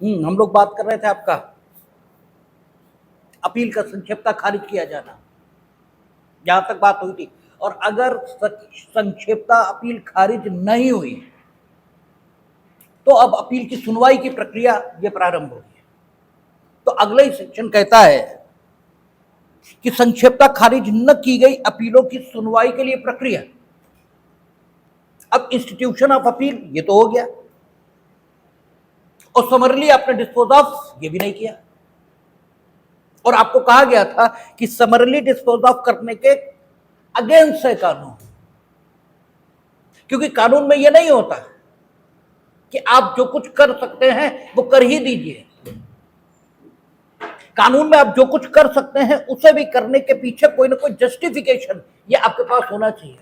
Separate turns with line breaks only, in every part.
हम लोग बात कर रहे थे आपका अपील का संक्षिप्तता खारिज किया जाना, जहां तक बात हुई थी। और अगर संक्षिप्तता अपील खारिज नहीं हुई तो अब अपील की सुनवाई की प्रक्रिया ये प्रारंभ होगी। तो अगला ही सेक्शन कहता है कि संक्षिप्तता खारिज न की गई अपीलों की सुनवाई के लिए प्रक्रिया। अब इंस्टीट्यूशन ऑफ अपील ये तो हो गया, और समरली आपने डिस्पोज ऑफ ये भी नहीं किया। और आपको कहा गया था कि समरली डिस्पोज ऑफ करने के अगेंस्ट है कानून, क्योंकि कानून में यह नहीं होता कि आप जो कुछ कर सकते हैं वो कर ही दीजिए। कानून में आप जो कुछ कर सकते हैं उसे भी करने के पीछे कोई ना कोई जस्टिफिकेशन ये आपके पास होना चाहिए।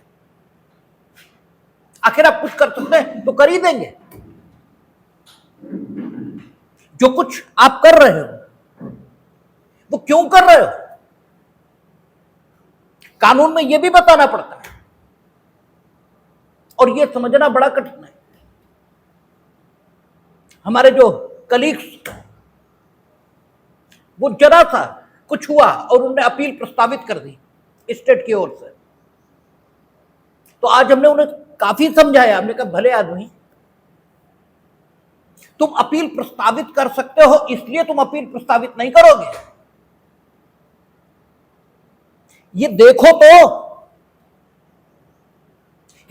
आखिर आप कुछ कर सकते हैं तो कर ही देंगे। जो कुछ आप कर रहे हो वो क्यों कर रहे हो, कानून में यह भी बताना पड़ता है, और यह समझना बड़ा कठिन है। हमारे जो कलीग्स वो जरा सा कुछ हुआ और उन्होंने अपील प्रस्तावित कर दी स्टेट की ओर से, तो आज हमने उन्हें काफी समझाया। हमने कहा भले आदमी, तुम अपील प्रस्तावित कर सकते हो इसलिए तुम अपील प्रस्तावित नहीं करोगे। ये देखो तो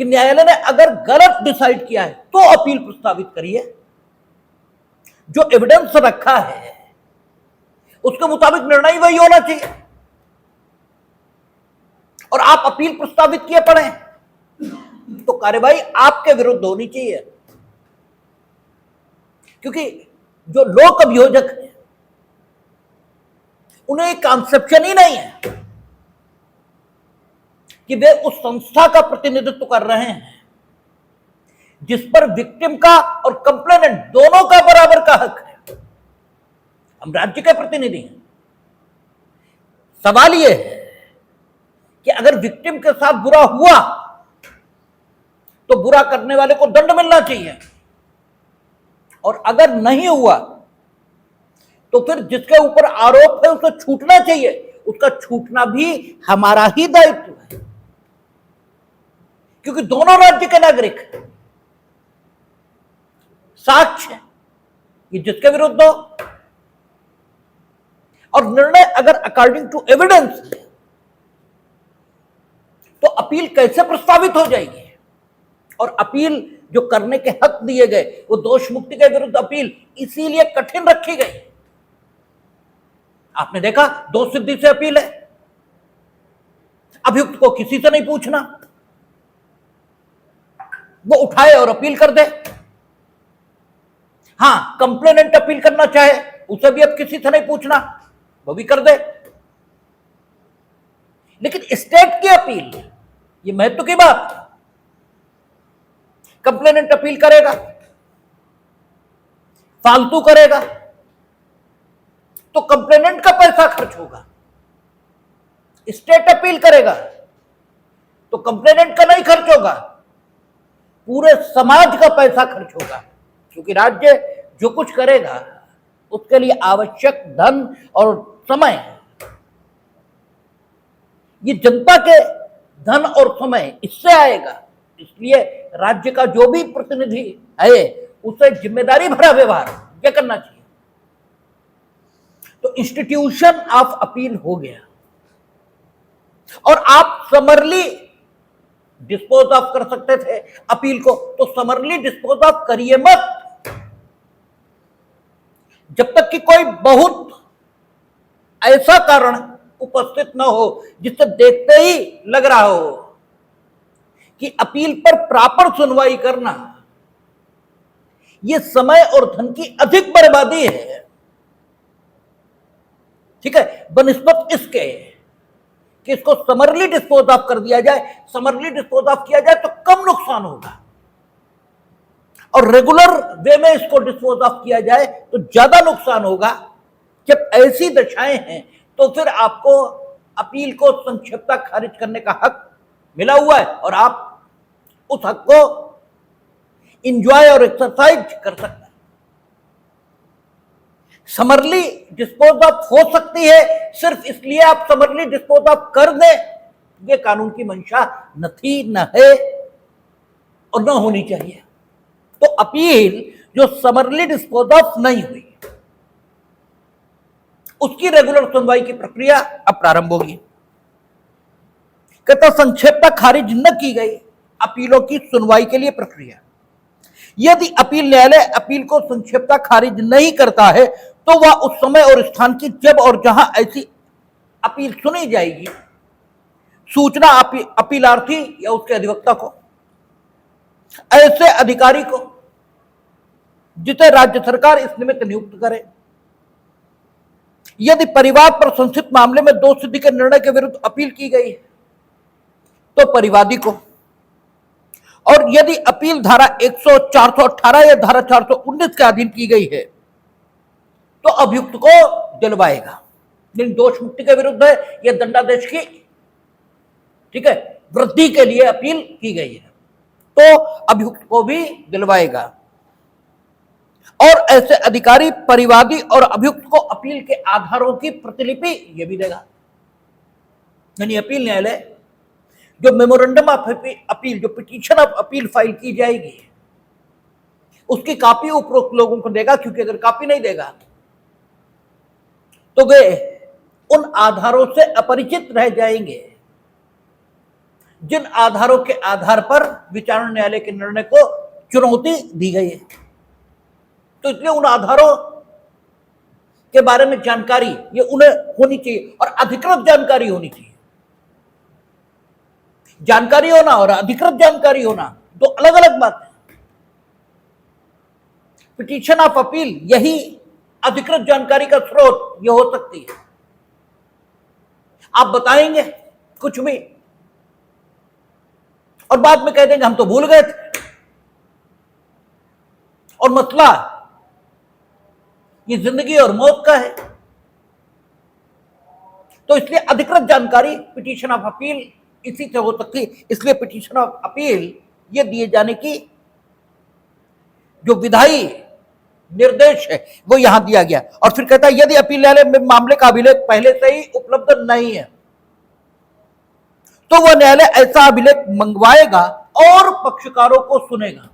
कि न्यायालय ने अगर गलत डिसाइड किया है तो अपील प्रस्तावित करिए। जो एविडेंस रखा है उसके मुताबिक निर्णय वही होना चाहिए, और आप अपील प्रस्तावित किए पड़े तो कार्यवाही आपके विरुद्ध होनी चाहिए। क्योंकि जो लोक अभियोजक है उन्हें एक कॉन्सेप्शन ही नहीं है कि वे उस संस्था का प्रतिनिधित्व कर रहे हैं जिस पर विक्टिम का और कंप्लेनेंट दोनों का बराबर का हक है। हम राज्य के प्रतिनिधि हैं। सवाल यह है कि अगर विक्टिम के साथ बुरा हुआ तो बुरा करने वाले को दंड मिलना चाहिए, और अगर नहीं हुआ तो फिर जिसके ऊपर आरोप है उसे छूटना चाहिए। उसका छूटना भी हमारा ही दायित्व है, क्योंकि दोनों राज्य के नागरिक साक्ष्य ये जिसके विरुद्ध हो, और निर्णय अगर अकॉर्डिंग टू एविडेंस है तो अपील कैसे प्रस्तावित हो जाएगी। और अपील जो करने के हक दिए गए वो दोष मुक्ति के विरुद्ध अपील इसीलिए कठिन रखी गई। आपने देखा दोष सिद्धि से अपील है, अभियुक्त को किसी से नहीं पूछना, वो उठाए और अपील कर दे। हां, कंप्लेनेंट अपील करना चाहे उसे भी अब किसी से नहीं पूछना, वो भी कर दे। लेकिन स्टेट की अपील ये महत्व की बात, कंप्लेनेंट अपील करेगा, फालतू करेगा तो कंप्लेनेंट का पैसा खर्च होगा। स्टेट अपील करेगा तो कंप्लेनेंट का नहीं खर्च होगा, पूरे समाज का पैसा खर्च होगा। क्योंकि राज्य जो कुछ करेगा उसके लिए आवश्यक धन और समय ये जनता के धन और समय इससे आएगा। इसलिए राज्य का जो भी प्रतिनिधि है उसे जिम्मेदारी भरा व्यवहार क्या करना चाहिए। तो इंस्टीट्यूशन ऑफ अपील हो गया, और आप समरली डिस्पोज ऑफ कर सकते थे अपील को, तो समरली डिस्पोज ऑफ करिए मत जब तक कि कोई बहुत ऐसा कारण उपस्थित न हो जिससे देखते ही लग रहा हो कि अपील पर प्रॉपर सुनवाई करना यह समय और धन की अधिक बर्बादी है। ठीक है, बनिस्बत इसके कि इसको समरली डिस्पोज ऑफ कर दिया जाए, समरली डिस्पोज ऑफ किया जाए तो कम नुकसान होगा, और रेगुलर वे में इसको डिस्पोज ऑफ किया जाए तो ज्यादा नुकसान होगा। जब ऐसी दशाएं हैं तो फिर आपको अपील को संक्षिप्तता खारिज करने का हक मिला हुआ है, और आप उस हक को इंजॉय और एक्सरसाइज कर सकते हैं। समरली डिस्पोज ऑफ हो सकती है, सिर्फ इसलिए आप समरली डिस्पोज ऑफ कर दें, ये कानून की मंशा न थी, न है और न होनी चाहिए। तो अपील जो समरली डिस्पोज ऑफ नहीं हुई, उसकी रेगुलर सुनवाई की प्रक्रिया अब प्रारंभ होगी। कहता संक्षेपता खारिज न की गई अपीलों की सुनवाई के लिए प्रक्रिया। यदि अपील न्यायालय अपील को संक्षेपता खारिज नहीं करता है तो वह उस समय और स्थान की जब और जहां ऐसी अपील सुनी जाएगी सूचना अपीलार्थी या उसके अधिवक्ता को, ऐसे अधिकारी को जिसे राज्य सरकार इस निमित्त नियुक्त करे। यदि परिवाद पर संस्थित मामले में दोष सिद्धि के निर्णय के विरुद्ध अपील की गई तो परिवादी को, और यदि अपील धारा 100, 418 या धारा 419 के अधीन की गई है तो अभियुक्त को दिलवाएगा। लेकिन दोष मुक्ति के विरुद्ध है या दंडादेश की, ठीक है, वृद्धि के लिए अपील की गई है तो अभियुक्त को भी दिलवाएगा। और ऐसे अधिकारी परिवादी और अभियुक्त को अपील के आधारों की प्रतिलिपि यह भी देगा। यानी अपील न्यायालय जो मेमोरेंडम ऑफ अपील, जो पिटीशन ऑफ अपील फाइल की जाएगी, उसकी कॉपी उपरोक्त लोगों को देगा, क्योंकि अगर कॉपी नहीं देगा तो वे उन आधारों से अपरिचित रह जाएंगे जिन आधारों के आधार पर विचारण न्यायालय के निर्णय को चुनौती दी गई है। तो इसलिए उन आधारों के बारे में जानकारी ये उन्हें होनी चाहिए और अधिकृत जानकारी होनी चाहिए। जानकारी होना और अधिकृत जानकारी होना दो अलग अलग बात है। पिटीशन ऑफ अपील यही अधिकृत जानकारी का स्रोत ये हो सकती है। आप बताएंगे कुछ भी और बाद में कह देंगे हम तो भूल गए थे, और मसला ये जिंदगी और मौत का है। तो इसलिए अधिकृत जानकारी पिटीशन ऑफ अपील इसी से हो सकती है। इसलिए पिटीशन ऑफ अपील ये दिए जाने की जो विधायी निर्देश है वो यहां दिया गया। और फिर कहता है यदि अपील न्यायालय में मामले का अभिलेख पहले से ही उपलब्ध नहीं है तो वह न्यायालय ऐसा अभिलेख मंगवाएगा और पक्षकारों को सुनेगा।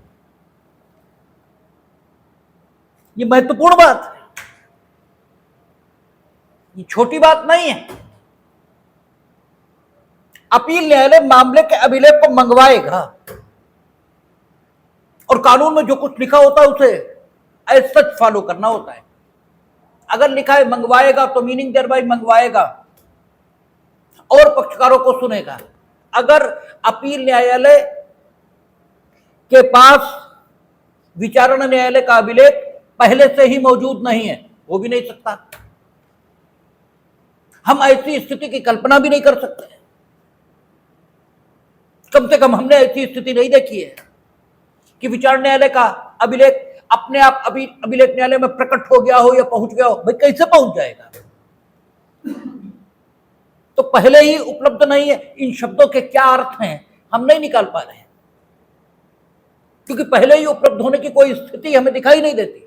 ये महत्वपूर्ण बात है, ये छोटी बात नहीं है। अपील न्यायालय मामले के अभिलेख को मंगवाएगा और कानून में जो कुछ लिखा होता है उसे एज सच फॉलो करना होता है। अगर लिखा है मंगवाएगा तो मीनिंग देयर बाय मंगवाएगा और पक्षकारों को सुनेगा। अगर अपील न्यायालय के पास विचारण न्यायालय का अभिलेख पहले से ही मौजूद नहीं है, वो भी नहीं सकता। हम ऐसी स्थिति की कल्पना भी नहीं कर सकते। कम से कम हमने ऐसी स्थिति नहीं देखी है कि विचारण न्यायालय का अभिलेख अपने आप अभिलेख न्यायालय में प्रकट हो गया हो या पहुंच गया हो। भाई कैसे पहुंच जाएगा? तो पहले ही उपलब्ध नहीं है। इन शब्दों के क्या अर्थ हैं हम नहीं निकाल पा रहे हैं, क्योंकि पहले ही उपलब्ध होने की कोई स्थिति हमें दिखाई नहीं देती।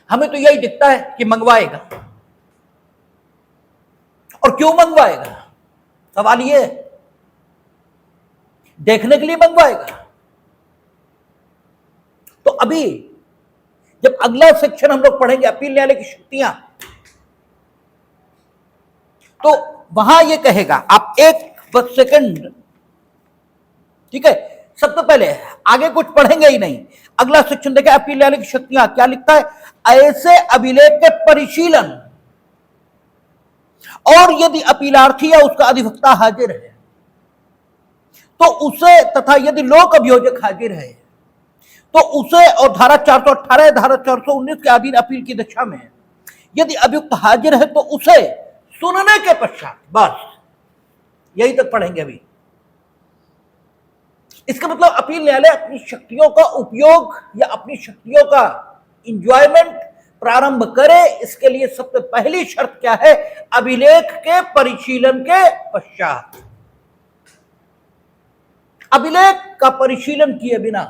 हमें तो यही दिखता है कि मंगवाएगा। और क्यों मंगवाएगा? सवाल ये है, देखने के लिए मंगवाएगा। तो अभी जब अगला सेक्शन हम लोग पढ़ेंगे अपील न्यायालय की शक्तियां, तो वहां ये कहेगा, आप एक सेकंड, ठीक है, सबसे पहले आगे कुछ पढ़ेंगे ही नहीं, अगला सेक्शन देखें अपील न्यायालय की शक्तियां। क्या लिखता है? ऐसे अभिलेख के परिशीलन और यदि अपीलार्थी या उसका अधिवक्ता हाजिर है तो उसे, तथा यदि लोक अभियोजक हाजिर है तो उसे, और धारा 418 धारा 419 के अधीन अपील की दशा में यदि अभियुक्त हाजिर है तो उसे सुनने के पश्चात, बस यही तक पढ़ेंगे अभी। इसका मतलब अपील न्यायालय अपनी शक्तियों का उपयोग या अपनी शक्तियों का इंजॉयमेंट प्रारंभ करे, इसके लिए सबसे पहली शर्त क्या है? अभिलेख के परिशीलन के पश्चात। अभिलेख का परिशीलन किए बिना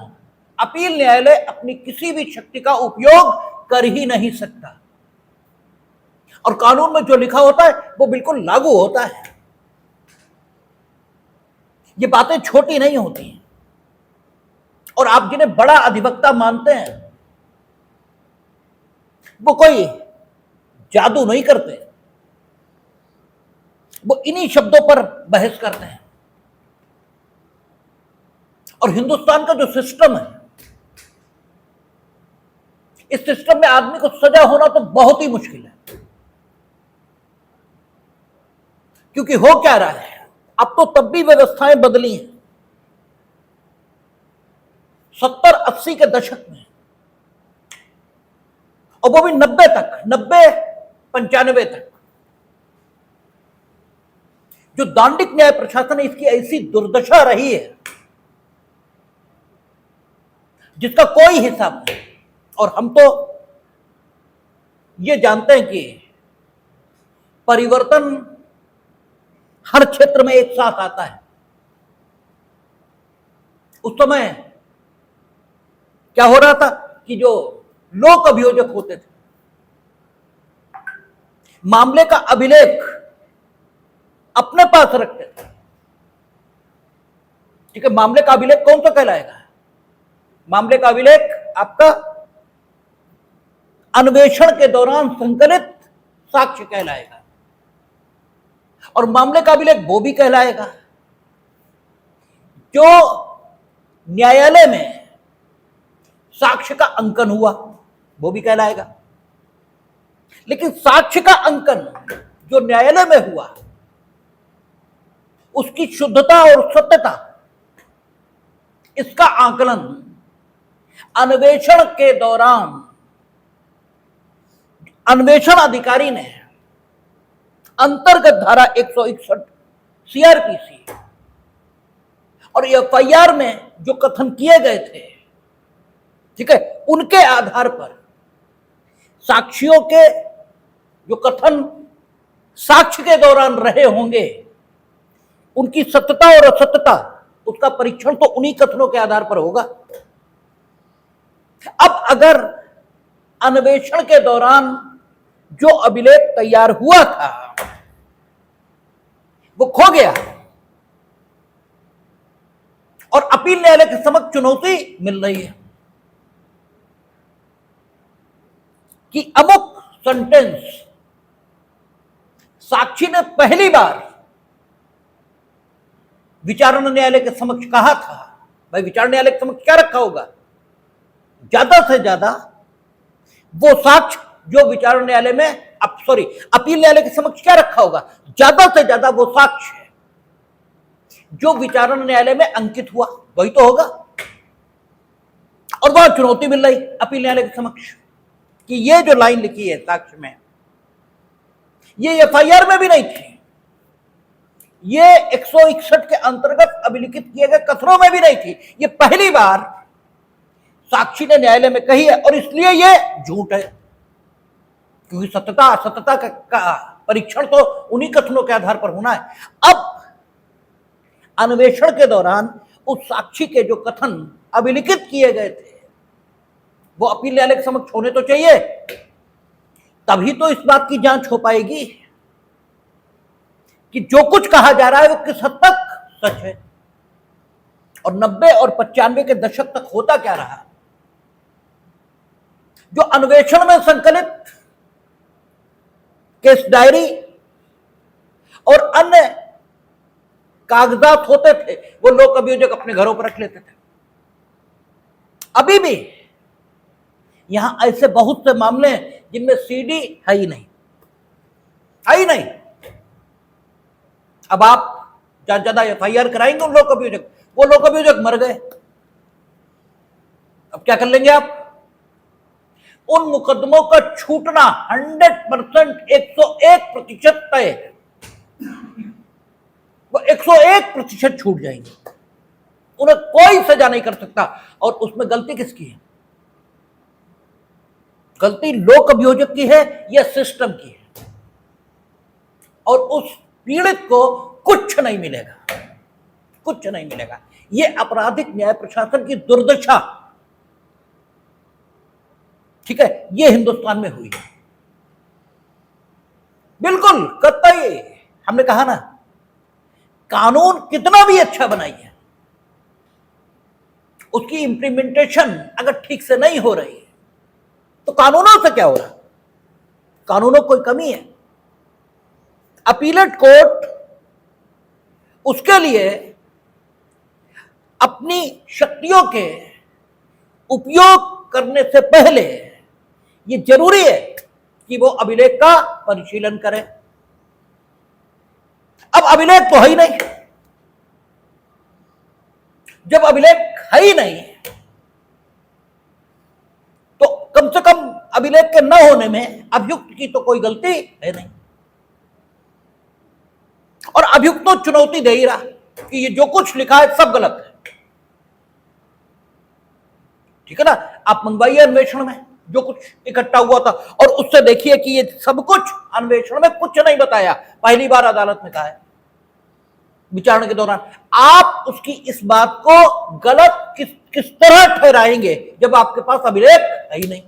अपील न्यायालय अपनी किसी भी शक्ति का उपयोग कर ही नहीं सकता। और कानून में जो लिखा होता है वो बिल्कुल लागू होता है। ये बातें छोटी नहीं होती हैं। और आप जिन्हें बड़ा अधिवक्ता मानते हैं वो कोई जादू नहीं करते, वो इन्हीं शब्दों पर बहस करते हैं। और हिंदुस्तान का जो सिस्टम है, इस सिस्टम में आदमी को सजा होना तो बहुत ही मुश्किल है। क्योंकि हो क्या रहा है, अब तो तब भी व्यवस्थाएं बदली हैं। 70-80 के दशक में, और वो भी 90 तक, 90-95 तक, जो दांडिक न्याय प्रशासन है, इसकी ऐसी दुर्दशा रही है जिसका कोई हिसाब नहीं। और हम तो ये जानते हैं कि परिवर्तन हर क्षेत्र में एक साथ आता है। उस समय क्या हो रहा था कि जो लोक अभियोजक होते थे, मामले का अभिलेख अपने पास रखते थे। ठीक है, मामले का अभिलेख कौन सा कहलाएगा? मामले का अभिलेख आपका अन्वेषण के दौरान संकलित साक्ष्य कहलाएगा। और मामले का अभिलेख वो भी कहलाएगा जो न्यायालय में साक्ष्य का अंकन हुआ, वो भी कहलाएगा। लेकिन साक्ष्य का अंकन जो न्यायालय में हुआ, उसकी शुद्धता और सत्यता, इसका आकलन अन्वेषण के दौरान अन्वेषण अधिकारी ने अंतर्गत धारा 161 सीआरपीसी और एफआईआर में जो कथन किए गए थे, ठीक है, उनके आधार पर साक्षियों के जो कथन साक्ष्य के दौरान रहे होंगे, उनकी सत्यता और असत्यता, उसका परीक्षण तो उन्हीं कथनों के आधार पर होगा। अब अगर अन्वेषण के दौरान जो अभिलेख तैयार हुआ था वो खो गया और अपील न्यायालय के समक्ष चुनौती मिल रही है कि अमुक सेंटेंस साक्षी ने पहली बार विचारण न्यायालय के समक्ष कहा था। भाई, विचारण न्यायालय के समक्ष क्या रखा होगा? ज्यादा से ज्यादा वो साक्ष्य जो विचारण न्यायालय में, अपील न्यायालय के समक्ष क्या रखा होगा? ज्यादा से ज्यादा वो साक्ष्य जो विचारण न्यायालय में अंकित हुआ, वही तो होगा। और वहां चुनौती मिल रही अपील न्यायालय के समक्ष कि ये जो लाइन लिखी है साक्ष्य में, ये एफआईआर में भी नहीं थी, ये 161 के अंतर्गत अभिलिखित किए गए कथनों में भी नहीं थी, ये पहली बार साक्षी ने न्यायालय में कही है। और इसलिए ये झूठ है, क्योंकि सत्यता असत्यता का परीक्षण तो उन्हीं कथनों के आधार पर होना है। अब अन्वेषण के दौरान उस साक्षी के जो कथन अभिलिखित किए गए थे वो अपील न्यायालय के समक्ष होने तो चाहिए, तभी तो इस बात की जांच हो पाएगी कि जो कुछ कहा जा रहा है वो किस हद तक सच है। और 90 और 95 के दशक तक होता क्या रहा? जो अन्वेषण में संकलित केस डायरी और अन्य कागजात होते थे वो लोक अभियोजक अपने घरों पर रख लेते थे। अभी भी यहां ऐसे बहुत से मामले हैं जिनमें सीडी है ही नहीं, है ही नहीं। अब आप ज्यादा एफआईआर कराएंगे उन लोक अभियोजक, वो लोक अभियोजक मर गए, अब क्या कर लेंगे आप? उन मुकदमों का छूटना 100%, 101% तय है। वो 101% छूट जाएंगे, उन्हें कोई सजा नहीं कर सकता। और उसमें गलती किसकी है? गलती लोक अभियोजक की है या सिस्टम की है? और उस पीड़ित को कुछ नहीं मिलेगा, कुछ नहीं मिलेगा। ये आपराधिक न्याय प्रशासन की दुर्दशा ठीक है, ये हिंदुस्तान में हुई है, बिल्कुल कतई। हमने कहा ना, कानून कितना भी अच्छा बनाइए, उसकी इंप्लीमेंटेशन अगर ठीक से नहीं हो रही है तो कानूनों से क्या हो रहा है? कानूनों कोई कमी है? अपीलेट कोर्ट उसके लिए अपनी शक्तियों के उपयोग करने से पहले ये जरूरी है कि वो अभिलेख का परिशीलन करे। अब अभिलेख तो है ही नहीं। जब अभिलेख है ही नहीं तो कम से कम अभिलेख के न होने में अभियुक्त की तो कोई गलती है नहीं, और अभियुक्त तो चुनौती दे ही रहा कि ये जो कुछ लिखा है सब गलत है। ठीक है ना, आप मंगवाइए अन्वेषण में जो कुछ इकट्ठा हुआ था और उससे देखिए कि ये सब कुछ अन्वेषण में कुछ नहीं बताया, पहली बार अदालत में कहा है विचारणा के दौरान। आप उसकी इस बात को गलत किस तरह ठहराएंगे जब आपके पास अभिलेख है ही नहीं?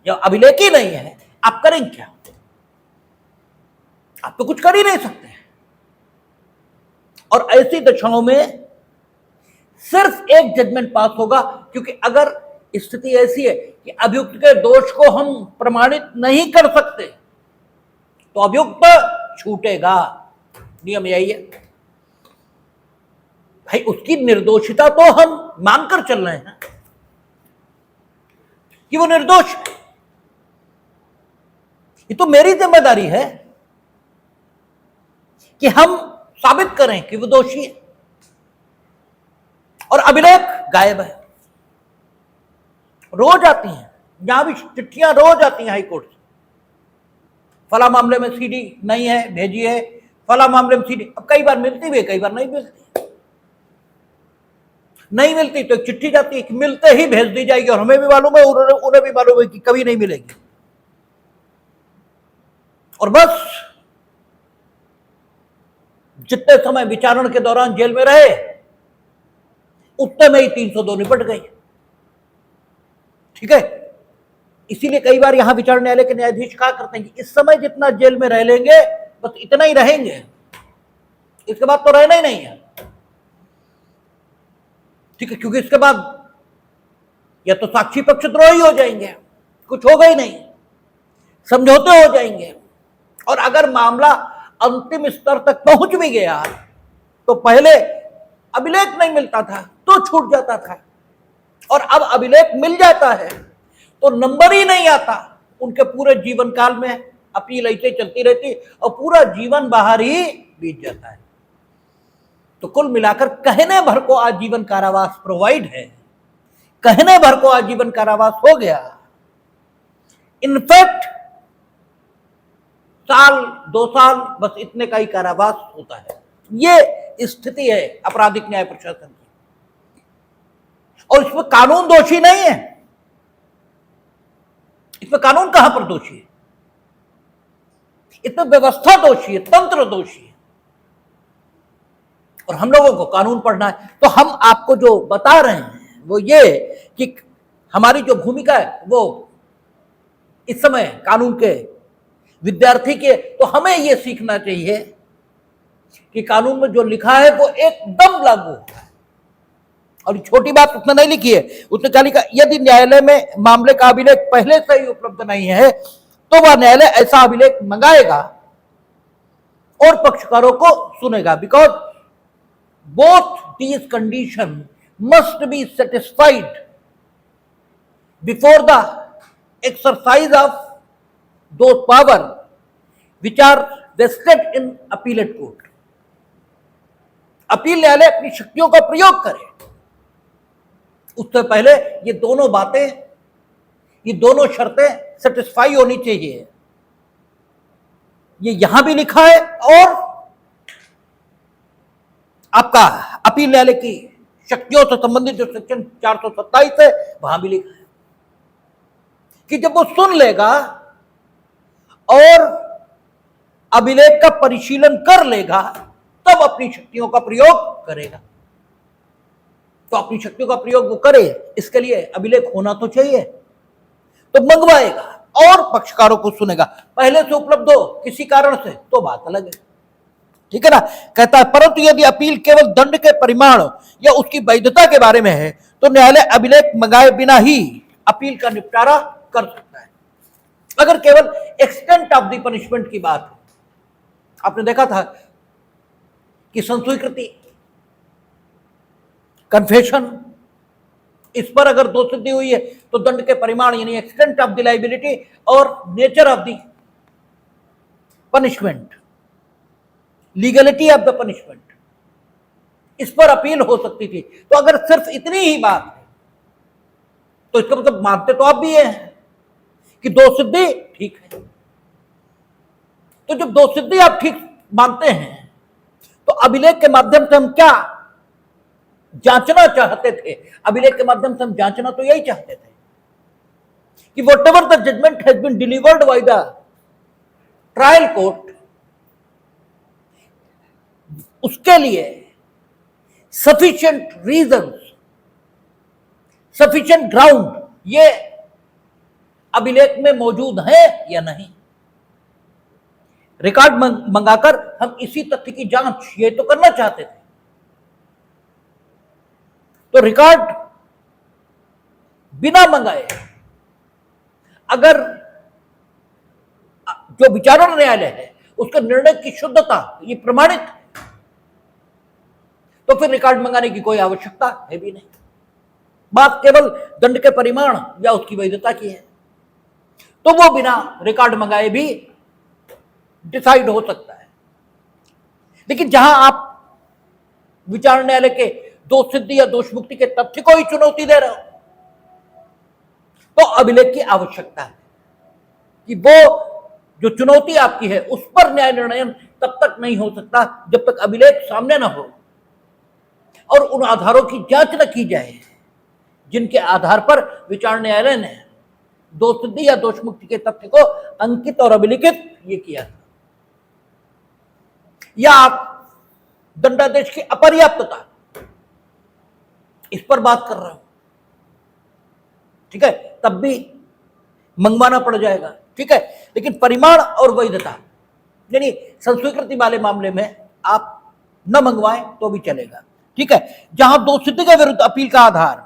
जब अभिलेख ही नहीं है आप करेंगे क्या? आप तो कुछ कर ही नहीं सकते। और ऐसी दशाओं में सिर्फ एक जजमेंट पास होगा, क्योंकि अगर स्थिति ऐसी है कि अभियुक्त के दोष को हम प्रमाणित नहीं कर सकते तो अभियुक्त छूटेगा। नियम यही है भाई, उसकी निर्दोषिता तो हम मानकर चल रहे हैं कि वो निर्दोष है। ये तो मेरी जिम्मेदारी है कि हम साबित करें कि वो दोषी है, और अभिलेख गायब है। रोज आती हैं, यहां भी चिट्ठियां रोज आती हैं हाईकोर्ट से, फला मामले में सीडी नहीं है, भेजिए, फला मामले में सीडी। अब कई बार मिलती भी है, कई बार नहीं मिलती। नहीं मिलती तो एक चिट्ठी जाती है कि मिलते ही भेज दी जाएगी, और हमें भी मालूम है, उन्हें भी मालूम है कि कभी नहीं मिलेगी। और बस जितने समय विचारण के दौरान जेल में रहे उतने में ही 302 निपट गई। ठीक है, इसीलिए कई बार यहां विचार न्यायालय के न्यायाधीश कहा करते हैं कि इस समय जितना जेल में रह लेंगे बस इतना ही रहेंगे, इसके बाद तो रहना ही नहीं है। ठीक है, क्योंकि इसके बाद या तो साक्षी पक्षद्रोही हो जाएंगे, कुछ होगा ही नहीं, समझौते हो जाएंगे, और अगर मामला अंतिम स्तर तक पहुंच भी गया तो पहले अभिलेख नहीं मिलता था तो छूट जाता था, और अब अभिलेख मिल जाता है तो नंबर ही नहीं आता। उनके पूरे जीवन काल में अपील ऐसे चलती रहती और पूरा जीवन बाहर ही बीत जाता है। तो कुल मिलाकर कहने भर को आजीवन कारावास प्रोवाइड है, कहने भर को आजीवन कारावास हो गया। इनफैक्ट साल 2 साल बस इतने का ही कारावास होता है। ये स्थिति है आपराधिक न्याय प्रशासन की, और इसमें कानून दोषी नहीं है। इसमें कानून कहां पर दोषी है? इसमें व्यवस्था दोषी है, तंत्र दोषी है, और हम लोगों को कानून पढ़ना है। तो हम आपको जो बता रहे हैं वो ये कि हमारी जो भूमिका है वो इस समय कानून के विद्यार्थी के, तो हमें ये सीखना चाहिए कि कानून में जो लिखा है वो एकदम लागू है। और छोटी बात उसने नहीं लिखी है, उसने क्या लिखा, यदि न्यायालय में मामले का अभिलेख पहले से ही उपलब्ध नहीं है तो वह न्यायालय ऐसा अभिलेख मंगाएगा और पक्षकारों को सुनेगा, because both these condition must be satisfied before the exercise of those power which are vested in appellate court। Appeal न्यायालय अपनी शक्तियों का प्रयोग करे, उससे पहले ये दोनों बातें, ये दोनों शर्तें सेटिस्फाई होनी चाहिए। ये यहां भी लिखा है और आपका अपील न्यायालय की शक्तियों से संबंधित जो सेक्शन 427 है वहां भी लिखा है कि जब वो सुन लेगा और अभिलेख का परिशीलन कर लेगा तब अपनी शक्तियों का प्रयोग करेगा। तो अपनी शक्तियों का प्रयोग वो करे, इसके लिए अभिलेख होना तो चाहिए। तो मंगवाएगा और पक्षकारों को सुनेगा। पहले से उपलब्ध हो किसी कारण से तो बात अलग है, ठीक है ना। कहता है परंतु यदि अपील केवल दंड के परिमाण या उसकी वैधता के बारे में है तो न्यायालय अभिलेख मंगाए बिना ही अपील का निपटारा कर सकता है। अगर केवल एक्सटेंट ऑफ द पनिशमेंट की बात है, आपने देखा था कि संस्वीकृति, कन्फेशन, इस पर अगर दोषसिद्धि हुई है तो दंड के परिमाण यानी एक्सटेंट ऑफ द लाइबिलिटी और nature of the punishment, legality of the punishment, इस पर अपील हो सकती थी। तो अगर सिर्फ इतनी ही बात है तो इसका मतलब मानते तो आप भी हैं कि दोषसिद्धि ठीक है। तो जब दोषसिद्धि आप ठीक मानते हैं तो अभिलेख के माध्यम से हम क्या जांचना चाहते थे? अभिलेख के माध्यम से हम जांचना तो यही चाहते थे कि whatever the judgement has been delivered by the trial court, उसके लिए सफिशिएंट रीजन, सफिशिएंट ग्राउंड ये अभिलेख में मौजूद है या नहीं। रिकॉर्ड मंगाकर हम इसी तथ्य की जांच ये तो करना चाहते थे। तो रिकॉर्ड बिना मंगाए अगर जो विचारण न्यायालय है उसके निर्णय की शुद्धता ये प्रमाणित, तो फिर रिकॉर्ड मंगाने की कोई आवश्यकता है भी नहीं। बात केवल दंड के परिमाण या उसकी वैधता की है तो वो बिना रिकॉर्ड मंगाए भी डिसाइड हो सकता है। लेकिन जहां आप विचारण न्यायालय के दोषसिद्धि या दोष मुक्ति के तथ्य को ही चुनौती दे रहे हो तो अभिलेख की आवश्यकता है कि वो जो चुनौती आपकी है उस पर न्याय निर्णय तब तक नहीं हो सकता जब तक अभिलेख सामने ना हो और उन आधारों की जांच न की जाए जिनके आधार पर विचारण न्यायालय ने दोषसिद्धि या दोष मुक्ति के तथ्य को अंकित और अभिलिखित ये किया था। या आप दंडादेश की अपर्याप्तता इस पर बात कर रहे हो, ठीक है, तब भी मंगवाना पड़ जाएगा, ठीक है। लेकिन परिमाण और वैधता यानी संस्वीकृति वाले मामले में आप न मंगवाएं तो भी चलेगा, ठीक है। जहां दोषसिद्धि के विरुद्ध अपील का आधार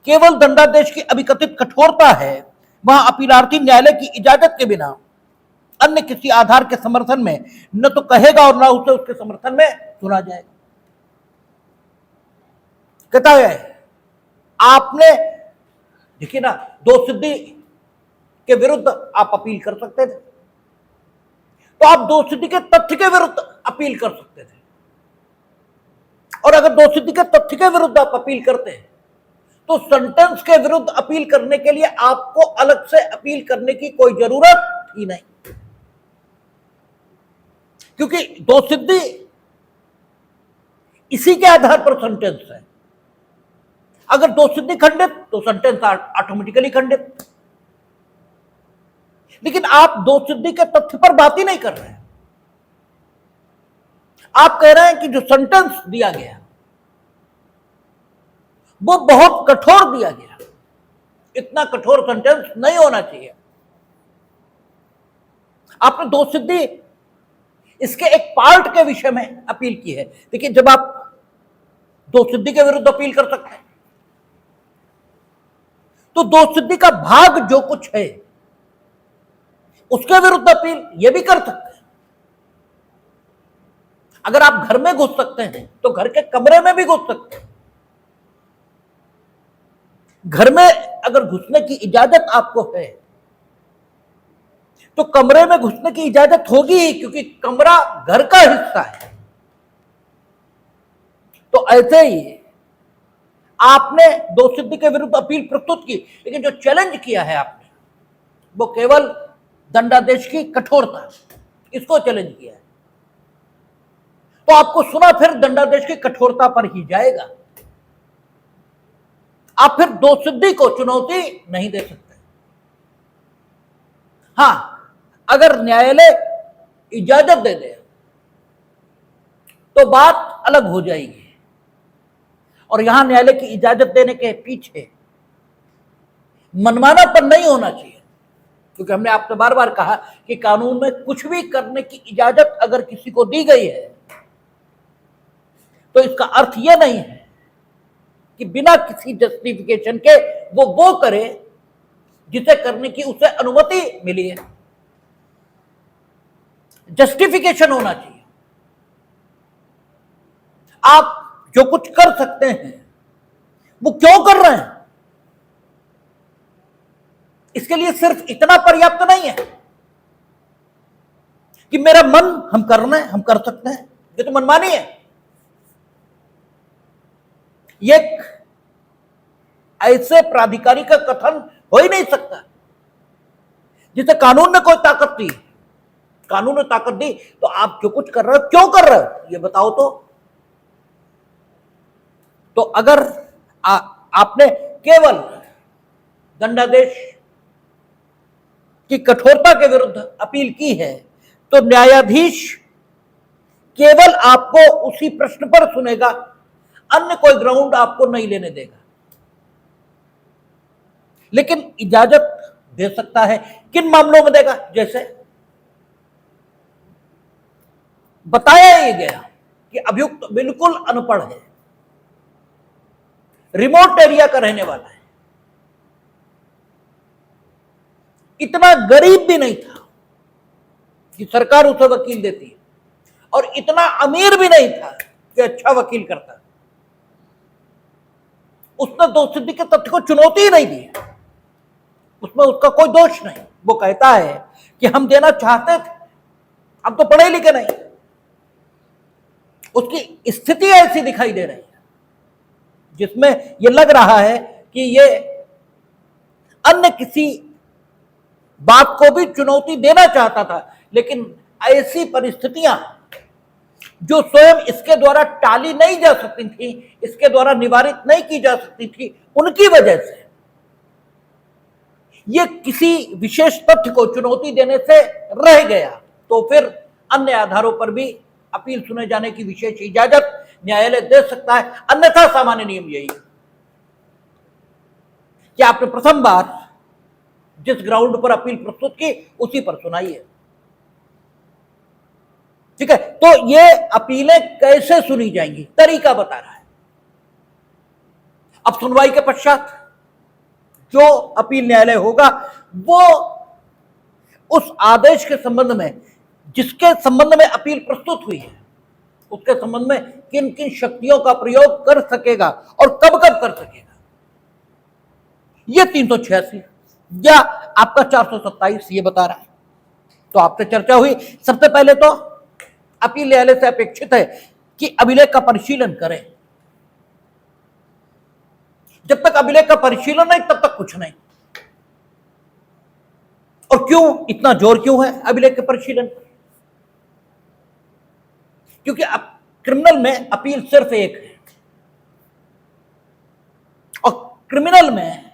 केवल दंडादेश की अभिकथित कठोरता है वहां अपीलार्थी न्यायालय की इजाजत के बिना अन्य किसी आधार के समर्थन में न तो कहेगा और न उसे उसके समर्थन में सुना जाएगा। कहता है आपने देखिए ना, दोषसिद्धि के विरुद्ध आप अपील कर सकते थे तो आप दोषसिद्धि के तथ्य के विरुद्ध अपील कर सकते थे, और अगर दोषसिद्धि के तथ्य के विरुद्ध आप अपील करते हैं तो सेंटेंस के विरुद्ध अपील करने के लिए आपको अलग से अपील करने की कोई जरूरत ही नहीं, क्योंकि दोषसिद्धि इसी के आधार पर सेंटेंस है। अगर दोषसिद्धि खंडित तो सेंटेंस ऑटोमेटिकली खंडित। लेकिन आप दोषसिद्धि के तथ्य पर बात ही नहीं कर रहे हैं, आप कह रहे हैं कि जो सेंटेंस दिया गया वो बहुत कठोर दिया गया, इतना कठोर सेंटेंस नहीं होना चाहिए। आपने दोषसिद्धि इसके एक पार्ट के विषय में अपील की है, लेकिन जब आप दोषसिद्धि के विरुद्ध अपील कर सकते हैं तो दोषसिद्धि का भाग जो कुछ है उसके विरुद्ध अपील ये भी कर सकते हैं। अगर आप घर में घुस सकते हैं तो घर के कमरे में भी घुस सकते हैं। घर में अगर घुसने की इजाजत आपको है तो कमरे में घुसने की इजाजत होगी ही, क्योंकि कमरा घर का हिस्सा है। तो ऐसे ही आपने दोषसिद्धि के विरुद्ध अपील प्रस्तुत की, लेकिन जो चैलेंज किया है आपने वो केवल दंडादेश की कठोरता, इसको चैलेंज किया है। तो आपको सुना फिर दंडादेश की कठोरता पर ही जाएगा, आप फिर दोषसिद्धि को चुनौती नहीं दे सकते। हां, अगर न्यायालय इजाजत दे दे तो बात अलग हो जाएगी, और यहां न्यायालय की इजाजत देने के पीछे मनमानापन नहीं होना चाहिए, क्योंकि हमने आपसे बार बार कहा कि कानून में कुछ भी करने की इजाजत अगर किसी को दी गई है तो इसका अर्थ यह नहीं है कि बिना किसी जस्टिफिकेशन के वो करे जिसे करने की उसे अनुमति मिली है। जस्टिफिकेशन होना चाहिए। आप जो कुछ कर सकते हैं वो क्यों कर रहे हैं, इसके लिए सिर्फ इतना पर्याप्त नहीं है कि मेरा मन हम करना है, हम कर सकते हैं, ये तो मनमानी है। ये ऐसे प्राधिकारी का कथन हो ही नहीं सकता जिसे कानून ने कोई ताकत दी। कानून ने ताकत दी तो आप जो कुछ कर रहे हो क्यों कर रहे हो ये बताओ। तो अगर आपने केवल दंडादेश की कठोरता के विरुद्ध अपील की है तो न्यायाधीश केवल आपको उसी प्रश्न पर सुनेगा, अन्य कोई ग्राउंड आपको नहीं लेने देगा। लेकिन इजाजत दे सकता है, किन मामलों में देगा? जैसे बताया ही गया कि अभियुक्त बिल्कुल अनपढ़ है, रिमोट एरिया का रहने वाला है, इतना गरीब भी नहीं था कि सरकार उसे वकील देती है, और इतना अमीर भी नहीं था कि अच्छा वकील करता। उसने दोषसिद्धि के तथ्य को चुनौती ही नहीं दी, उसमें उसका कोई दोष नहीं। वो कहता है कि हम देना चाहते थे, हम तो पढ़े लिखे नहीं। उसकी स्थिति ऐसी दिखाई दे रही है जिसमें यह लग रहा है कि ये अन्य किसी बात को भी चुनौती देना चाहता था, लेकिन ऐसी परिस्थितियां जो स्वयं इसके द्वारा टाली नहीं जा सकती थी, इसके द्वारा निवारित नहीं की जा सकती थी, उनकी वजह से ये किसी विशेष तथ्य को चुनौती देने से रह गया। तो फिर अन्य आधारों पर भी अपील सुने जाने की विशेष इजाजत न्यायालय दे सकता है। अन्यथा सामान्य नियम यही है कि आपने प्रथम बार जिस ग्राउंड पर अपील प्रस्तुत की उसी पर सुनाई है। ठीक है, तो ये अपीलें कैसे सुनी जाएंगी, तरीका बता रहा है। अब सुनवाई के पश्चात जो अपील न्यायालय होगा वो उस आदेश के संबंध में जिसके संबंध में अपील प्रस्तुत हुई है उसके संबंध में किन किन शक्तियों का प्रयोग कर सकेगा और कब कब कर सकेगा, ये 386 या आपका 427 ये बता रहा है। तो आपसे चर्चा हुई। सबसे पहले तो अपील न्यायालय से अपेक्षित है कि अभिलेख का परिशीलन करें। जब तक अभिलेख का परिशीलन नहीं तब तक कुछ नहीं। और क्यों इतना जोर क्यों है अभिलेख के परिशीलन पर? क्योंकि अब क्रिमिनल में अपील सिर्फ एक है, और क्रिमिनल में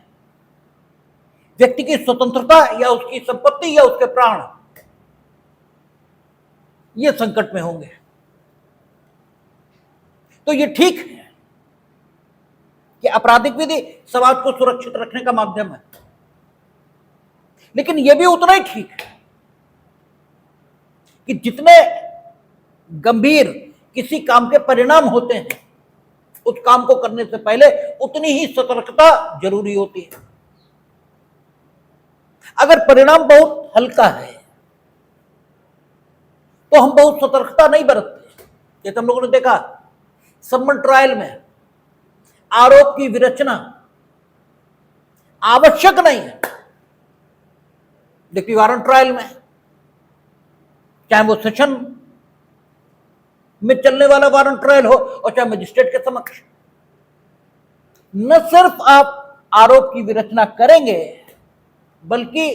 व्यक्ति की स्वतंत्रता या उसकी संपत्ति या उसके प्राण ये संकट में होंगे। तो ये ठीक है कि आपराधिक विधि समाज को सुरक्षित रखने का माध्यम है, लेकिन यह भी उतना ही ठीक है कि जितने गंभीर किसी काम के परिणाम होते हैं उस काम को करने से पहले उतनी ही सतर्कता जरूरी होती है। अगर परिणाम बहुत हल्का है तो हम बहुत सतर्कता नहीं बरतते। जैसे हम लोगों ने देखा सम्मन ट्रायल में आरोप की विरचना आवश्यक नहीं है, लेकिन वारंट ट्रायल में चाहे वो सेशन में चलने वाला वारंट ट्रायल हो और चाहे मजिस्ट्रेट के समक्ष, न सिर्फ आप आरोप की विरचना करेंगे बल्कि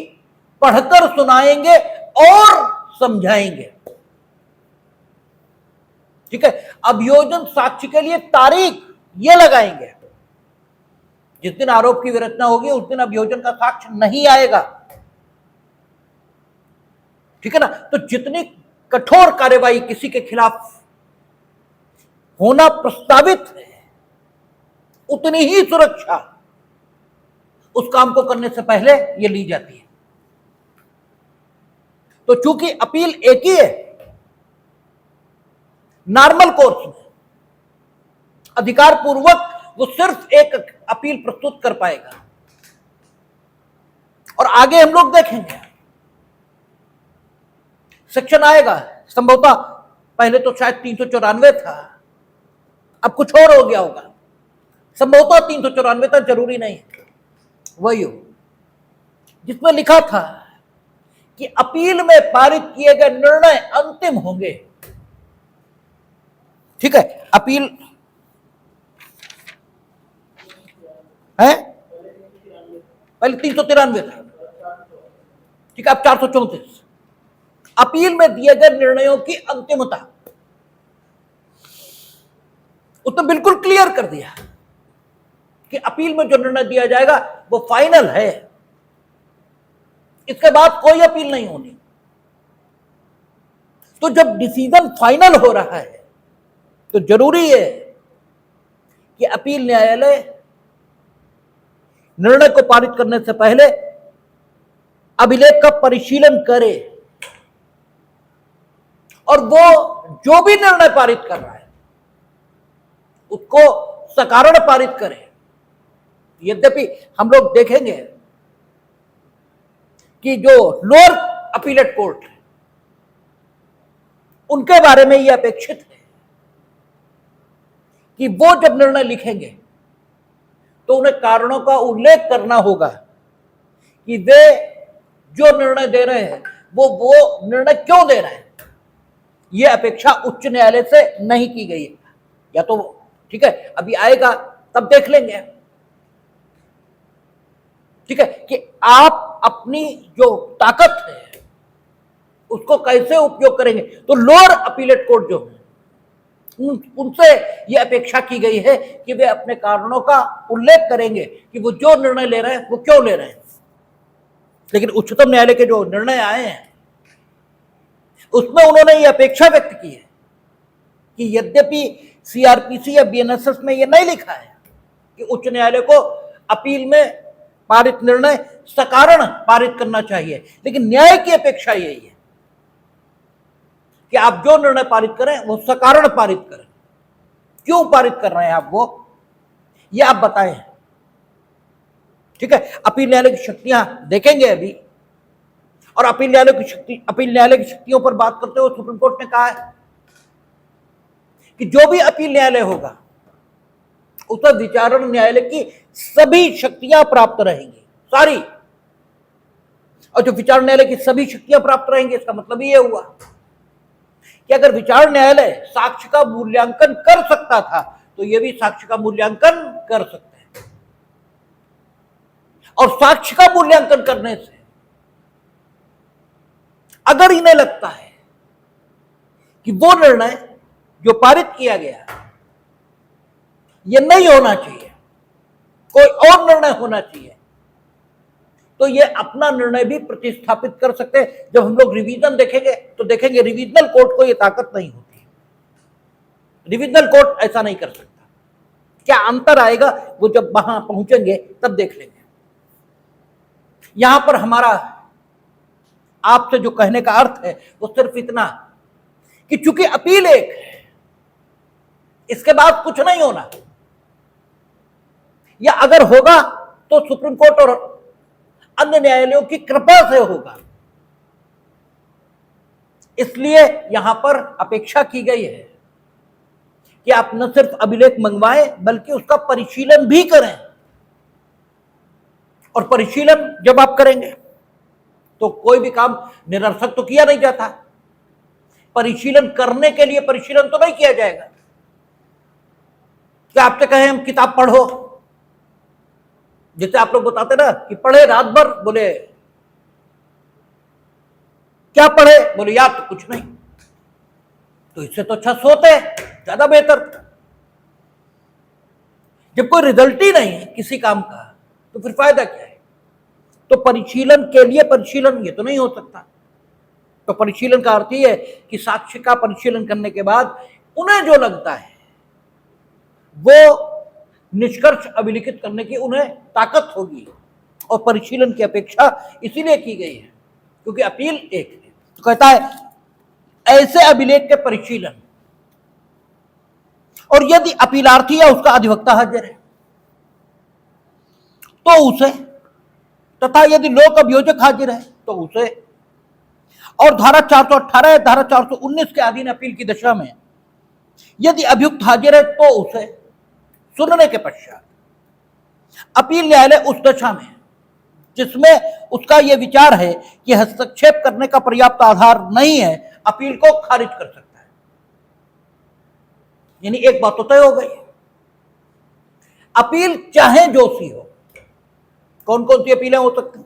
पढ़कर सुनाएंगे और समझाएंगे। ठीक है, अभियोजन साक्ष्य के लिए तारीख ये लगाएंगे। जिस दिन आरोप की विरचना होगी उस दिन अभियोजन का साक्ष्य नहीं आएगा। ठीक है ना। तो जितनी कठोर कार्यवाही किसी के खिलाफ होना प्रस्तावित है उतनी ही सुरक्षा उस काम को करने से पहले ये ली जाती है। तो चूंकि अपील एक ही है, नॉर्मल कोर्स में अधिकार पूर्वक वो सिर्फ एक अपील प्रस्तुत कर पाएगा। और आगे हम लोग देखेंगे सेक्शन आएगा, संभवतः पहले तो शायद 394 था, अब कुछ और हो गया होगा, संभवतः 394 था, जरूरी नहीं है, वही हो, जिसमें लिखा था कि अपील में पारित किए गए निर्णय अंतिम होंगे। ठीक है, अपील है पहले 393 था, ठीक है, अब 434। अपील में दिए गए निर्णयों की अंतिमता, उसने बिल्कुल क्लियर कर दिया कि अपील में जो निर्णय दिया जाएगा वो फाइनल है, इसके बाद कोई अपील नहीं होनी। तो जब डिसीजन फाइनल हो रहा है तो जरूरी है कि अपील न्यायालय निर्णय को पारित करने से पहले अभिलेख का परिशीलन करे और वो जो भी निर्णय पारित कर रहा है उसको सकारण पारित करे। यद्यपि हम लोग देखेंगे कि जो लोअर अपीलेट कोर्ट है उनके बारे में यह अपेक्षित है कि वो जब निर्णय लिखेंगे तो उन्हें कारणों का उल्लेख करना होगा कि वे जो निर्णय दे रहे हैं वो निर्णय क्यों दे रहे हैं। यह अपेक्षा उच्च न्यायालय से नहीं की गई है, या तो ठीक है अभी आएगा तब देख लेंगे, ठीक है, कि आप अपनी जो ताकत है उसको कैसे उपयोग करेंगे। तो लोअर अपीलेट कोर्ट जो है उनसे यह अपेक्षा की गई है कि वे अपने कारणों का उल्लेख करेंगे कि वो जो निर्णय ले रहे हैं वो क्यों ले रहे हैं। लेकिन उच्चतम न्यायालय के जो निर्णय आए हैं उसमें उन्होंने यह अपेक्षा व्यक्त की है कि यद्यपि सीआरपीसी या बीएनएसएस में यह नहीं लिखा है कि उच्च न्यायालय को अपील में पारित निर्णय सकारण पारित करना चाहिए, लेकिन न्याय की अपेक्षा यही है कि आप जो निर्णय पारित करें वो सकारण पारित करें। क्यों पारित कर रहे हैं आप वो ये आप बताएं, ठीक है। अपील न्यायालय की शक्तियां देखेंगे अभी, और अपील न्यायालय की शक्तियों पर बात करते हुए सुप्रीम कोर्ट ने कहा है कि जो भी अपील न्यायालय होगा उसे विचारण न्यायालय की सभी शक्तियां प्राप्त रहेंगी, सारी। और जो विचारण न्यायालय की सभी शक्तियां प्राप्त रहेंगी इसका मतलब ये हुआ कि अगर विचारण न्यायालय साक्ष्य का मूल्यांकन कर सकता था तो ये भी साक्ष्य का मूल्यांकन कर सकते हैं। और साक्ष्य का मूल्यांकन करने से अगर इन्हें लगता है कि वो निर्णय जो पारित किया गया ये नहीं होना चाहिए, कोई और निर्णय होना चाहिए, तो ये अपना निर्णय भी प्रतिस्थापित कर सकते हैं। जब हम लोग रिवीजन देखेंगे तो देखेंगे रिवीजनल कोर्ट को ये ताकत नहीं होती, रिवीजनल कोर्ट ऐसा नहीं कर सकता। क्या अंतर आएगा वो जब वहां पहुंचेंगे तब देख लेंगे। यहां पर हमारा आपसे जो कहने का अर्थ है वो सिर्फ इतना कि चूंकि अपील एक है, इसके बाद कुछ नहीं होना, या अगर होगा तो सुप्रीम कोर्ट और अन्य न्यायालयों की कृपा से होगा। इसलिए यहां पर अपेक्षा की गई है कि आप न सिर्फ अभिलेख मंगवाएं बल्कि उसका परिशीलन भी करें। और परिशीलन जब आप करेंगे तो कोई भी काम निरर्थक तो किया नहीं जाता। परिशीलन करने के लिए परिशीलन तो नहीं किया जाएगा। क्या आपसे कहें हम किताब पढ़ो, जैसे आप लोग बताते ना कि पढ़े रात भर, बोले क्या पढ़े, बोले याद तो कुछ नहीं, तो इससे तो अच्छा सोते, ज्यादा बेहतर। जब कोई रिजल्ट ही नहीं है किसी काम का तो फिर फायदा क्या है। तो परिशीलन के लिए परिशीलन ये तो नहीं हो सकता। तो परिशीलन का अर्थ ये है कि साक्ष्य का परिशीलन करने के बाद उन्हें जो लगता है वो निष्कर्ष अभिलिखित करने की उन्हें ताकत होगी, और परिशीलन की अपेक्षा इसीलिए की गई है क्योंकि अपील एक है। तो कहता है ऐसे अभिलेख के परिशीलन, और यदि अपीलार्थी या उसका अधिवक्ता हाजिर है तो उसे, तथा यदि लोक अभियोजक हाजिर है तो उसे, और धारा 418 या धारा 419 के अधीन अपील की दशा में यदि अभियुक्त हाजिर है तो उसे सुनने के पश्चात अपील न्यायालय उस दशा में जिसमें उसका यह विचार है कि हस्तक्षेप करने का पर्याप्त आधार नहीं है, अपील को खारिज कर सकता है। यानी एक बात तो तय हो गई, अपील चाहे जो सी हो। कौन कौन सी अपीलें हो सकती?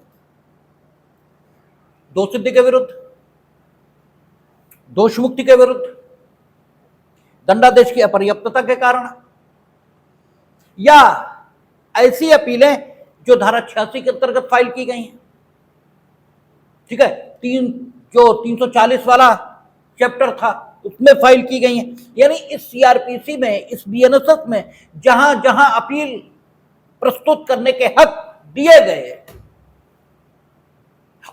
दोषसिद्धि के विरुद्ध, दोष मुक्ति के विरुद्ध, दंडादेश की अपर्याप्तता के कारण, या ऐसी अपीलें जो धारा 86 के अंतर्गत फाइल की गई हैं। ठीक है, जो 340 वाला चैप्टर था उसमें फाइल की गई हैं। यानी इस सीआरपीसी में, इस बीएनएसएस में जहां जहां अपील प्रस्तुत करने के हक दिए गए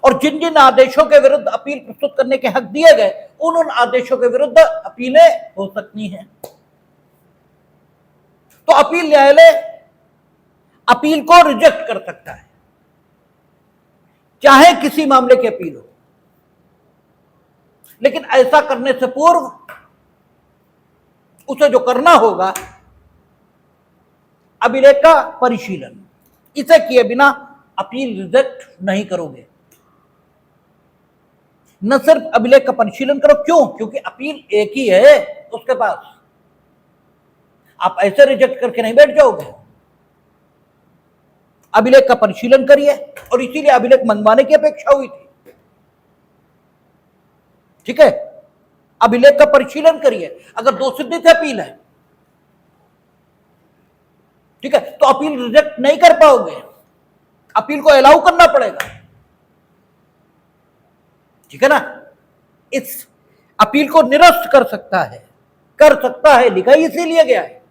और जिन जिन आदेशों के विरुद्ध अपील प्रस्तुत करने के हक दिए गए, उन आदेशों के विरुद्ध अपीलें हो सकती हैं। तो अपील न्यायालय अपील को रिजेक्ट कर सकता है, चाहे किसी मामले की अपील हो। लेकिन ऐसा करने से पूर्व उसे जो करना होगा, अभिलेख का परिशीलन, इसे किए बिना अपील रिजेक्ट नहीं करोगे। न सिर्फ अभिलेख का परिशीलन करो, क्यों? क्योंकि अपील एक ही है उसके पास, आप ऐसे रिजेक्ट करके नहीं बैठ जाओगे। अभिलेख का परिशीलन करिए, और इसीलिए अभिलेख मंगवाने की अपेक्षा हुई थी। ठीक है, अभिलेख का परिशीलन करिए। अगर दोषसिद्धि से अपील है, ठीक है, तो अपील रिजेक्ट नहीं कर पाओगे, अपील को अलाउ करना पड़ेगा। ठीक है ना? इस अपील को निरस्त कर सकता है, लिखा ही इसीलिए गया है।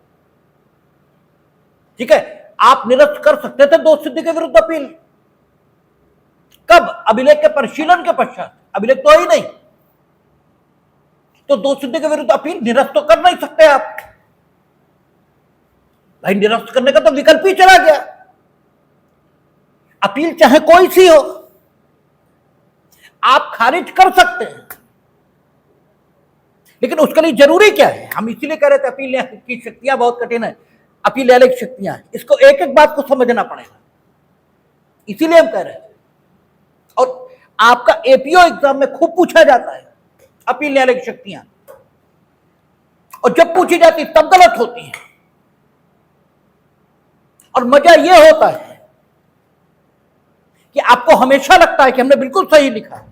ठीक है, आप निरस्त कर सकते थे दोषसिद्धि के विरुद्ध अपील, कब? अभिलेख के परिशीलन के पश्चात। अभिलेख तो ही नहीं, तो दोषसिद्धि के विरुद्ध अपील निरस्त तो कर नहीं सकते आप भाई। निरस्त करने का तो विकल्प ही चला गया। अपील चाहे कोई सी हो, आप खारिज कर सकते हैं, लेकिन उसके लिए जरूरी क्या है? हम इसीलिए कह रहे थे अपील की शक्तियां बहुत कठिन है, अपील न्यायालय की शक्तियां हैं, इसको एक एक बात को समझना पड़ेगा, इसीलिए हम कह रहे हैं। और आपका एपीओ एग्जाम में खूब पूछा जाता है अपील न्यायालय की शक्तियां, और जब पूछी जाती तब गलत होती है। और मजा यह होता है कि आपको हमेशा लगता है कि हमने बिल्कुल सही लिखा है,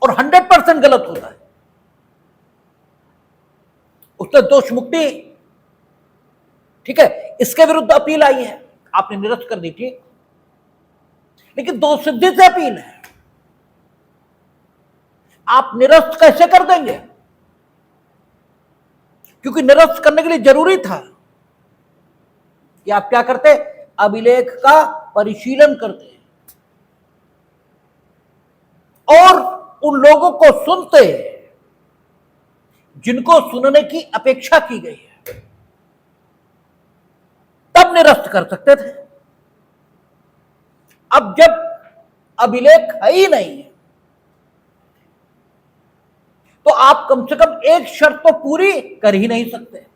और 100% गलत होता है। उससे दोष मुक्ति, ठीक है, इसके विरुद्ध अपील आई है, आपने निरस्त कर दी थी, लेकिन दोषसिद्धि से अपील है, आप निरस्त कैसे कर देंगे? क्योंकि निरस्त करने के लिए जरूरी था कि आप क्या करते? अभिलेख का परिशीलन करते और उन लोगों को सुनते जिनको सुनने की अपेक्षा की गई है, तब निरस्त कर सकते थे। अब जब अभिलेख है ही नहीं है, तो आप कम से कम एक शर्त तो पूरी कर ही नहीं सकते।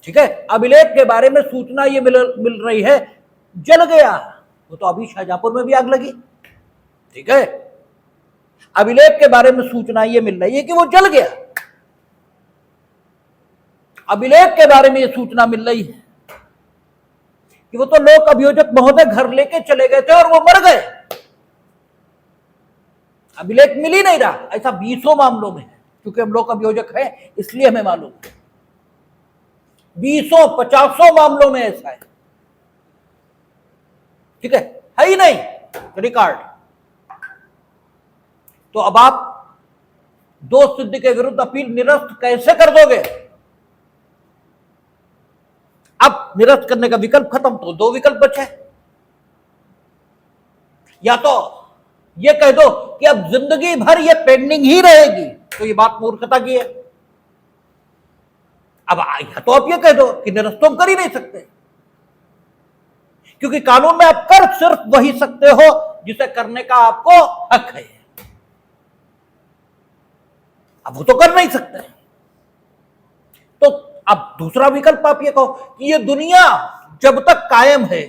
ठीक है, अभिलेख के बारे में सूचना ये मिल रही है, जल गया, वो तो अभी शाहजहांपुर में भी आग लगी। ठीक है, अभिलेख के बारे में सूचना ये मिल रही है कि वो जल गया, अभिलेख के बारे में ये सूचना मिल रही है कि वो तो लोक अभियोजक महोदय घर लेके चले गए थे और वो मर गए, अभिलेख मिल ही नहीं रहा। ऐसा 20 मामलों में है, क्योंकि हम लोक अभियोजक हैं इसलिए हमें मालूम है, 20-50 मामलों में ऐसा है। ठीक है ही नहीं रिकॉर्ड। तो अब आप दोषसिद्धि के विरुद्ध अपील निरस्त कैसे कर दोगे? अब निरस्त करने का विकल्प खत्म, तो दो विकल्प बचे। या तो ये कह दो कि अब जिंदगी भर ये पेंडिंग ही रहेगी, तो ये बात मूर्खता की है। अब या तो आप ये कह दो कि निरस्त तो कर ही नहीं सकते, क्योंकि कानून में आप कर सिर्फ वही सकते हो जिसे करने का आपको हक है। अब वो तो कर नहीं सकते, तो अब दूसरा विकल्प आप ये कहो कि ये दुनिया जब तक कायम है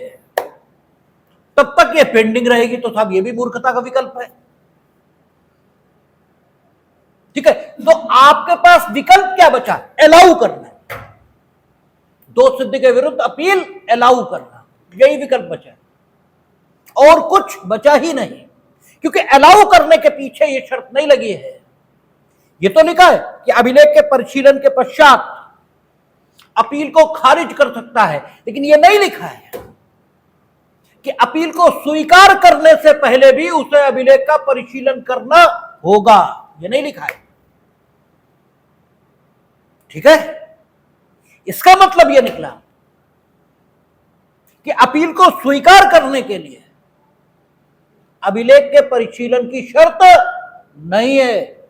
तब तक ये पेंडिंग रहेगी, तो साहब ये भी मूर्खता का विकल्प है। ठीक है, तो आपके पास विकल्प क्या बचा? अलाउ करना, दोष सिद्धि के विरुद्ध अपील अलाउ करना, यही विकल्प बचा, और कुछ बचा ही नहीं। क्योंकि अलाउ करने के पीछे ये शर्त नहीं लगी है। ये तो लिखा है कि अभिलेख के परिशीलन के पश्चात अपील को खारिज कर सकता है, लेकिन ये नहीं लिखा है कि अपील को स्वीकार करने से पहले भी उसे अभिलेख का परिशीलन करना होगा। ये नहीं लिखा है। ठीक है, इसका मतलब यह निकला कि अपील को स्वीकार करने के लिए अभिलेख के परिशीलन की शर्त नहीं है,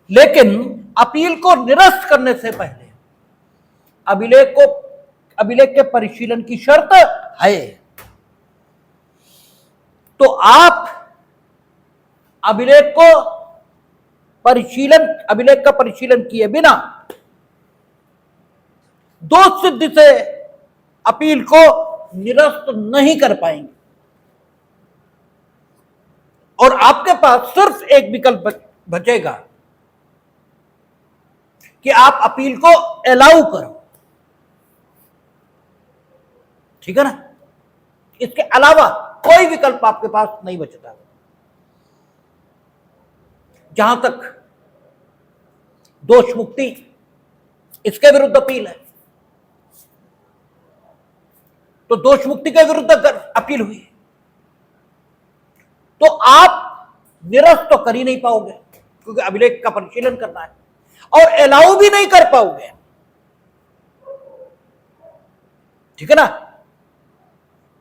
लेकिन अपील को निरस्त करने से पहले अभिलेख के परिशीलन की शर्त है। तो आप अभिलेख का परिशीलन किए बिना दोष सिद्धि से अपील को निरस्त नहीं कर पाएंगे, और आपके पास सिर्फ एक विकल्प बचेगा कि आप अपील को अलाउ करो। ठीक है ना, इसके अलावा कोई विकल्प आपके पास नहीं बचता। जहां तक दोष मुक्ति, इसके विरुद्ध अपील है, तो दोष मुक्ति के विरुद्ध अगर अपील हुई तो आप निरस्त तो कर ही नहीं पाओगे, क्योंकि अभिलेख का परिशीलन करना है, और अलाउ भी नहीं कर पाओगे। ठीक है ना,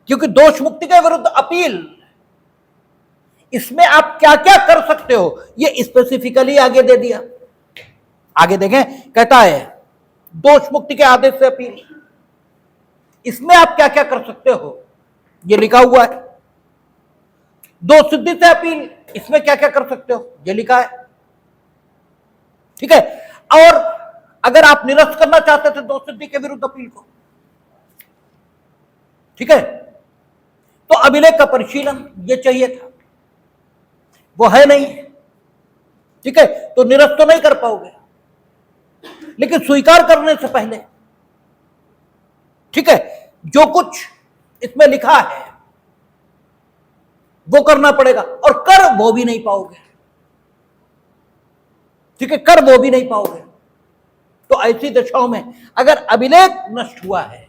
क्योंकि दोष मुक्ति के विरुद्ध अपील, इसमें आप क्या क्या कर सकते हो ये स्पेसिफिकली आगे दे दिया। आगे देखें, कहता है दोष मुक्ति के आदेश से अपील, इसमें आप क्या क्या कर सकते हो ये लिखा हुआ है। दोष सिद्धि से अपील, इसमें क्या क्या कर सकते हो ये लिखा है। ठीक है, और अगर आप निरस्त करना चाहते थे दोष सिद्धि के विरुद्ध अपील को, ठीक है, तो अभिलेख का परिशीलन ये चाहिए था, वो है नहीं। ठीक है, तो निरस्त तो नहीं कर पाओगे, लेकिन स्वीकार करने से पहले, ठीक है, जो कुछ इसमें लिखा है वो करना पड़ेगा, और कर वो भी नहीं पाओगे। ठीक है, कर वो भी नहीं पाओगे। तो ऐसी दशाओं में अगर अभिलेख नष्ट हुआ है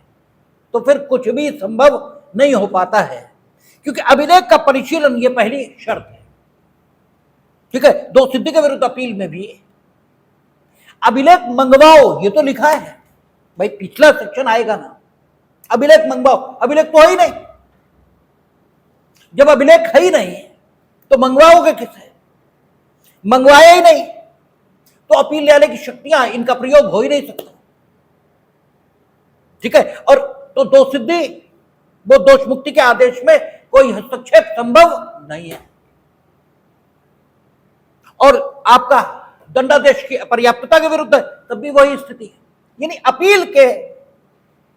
तो फिर कुछ भी संभव नहीं हो पाता है, क्योंकि अभिलेख का परिशीलन ये पहली शर्त है। ठीक है, दोष सिद्धि के विरुद्ध अपील में भी अभिलेख मंगवाओ, ये तो लिखा है भाई, पिछला सेक्शन आएगा ना, अभिलेख मंगवाओ। अभिलेख तो है ही नहीं, जब अभिलेख है ही नहीं तो मंगवाओगे किससे? मंगवाया ही नहीं तो अपील न्यायालय की शक्तियां, इनका प्रयोग हो ही नहीं सकता। ठीक है, और तो दोष सिद्धि, वो दोष मुक्ति के आदेश में कोई हस्तक्षेप संभव नहीं है, और आपका दंडादेश की अपर्याप्तता के विरुद्ध तब भी वही स्थिति है। यानी अपील के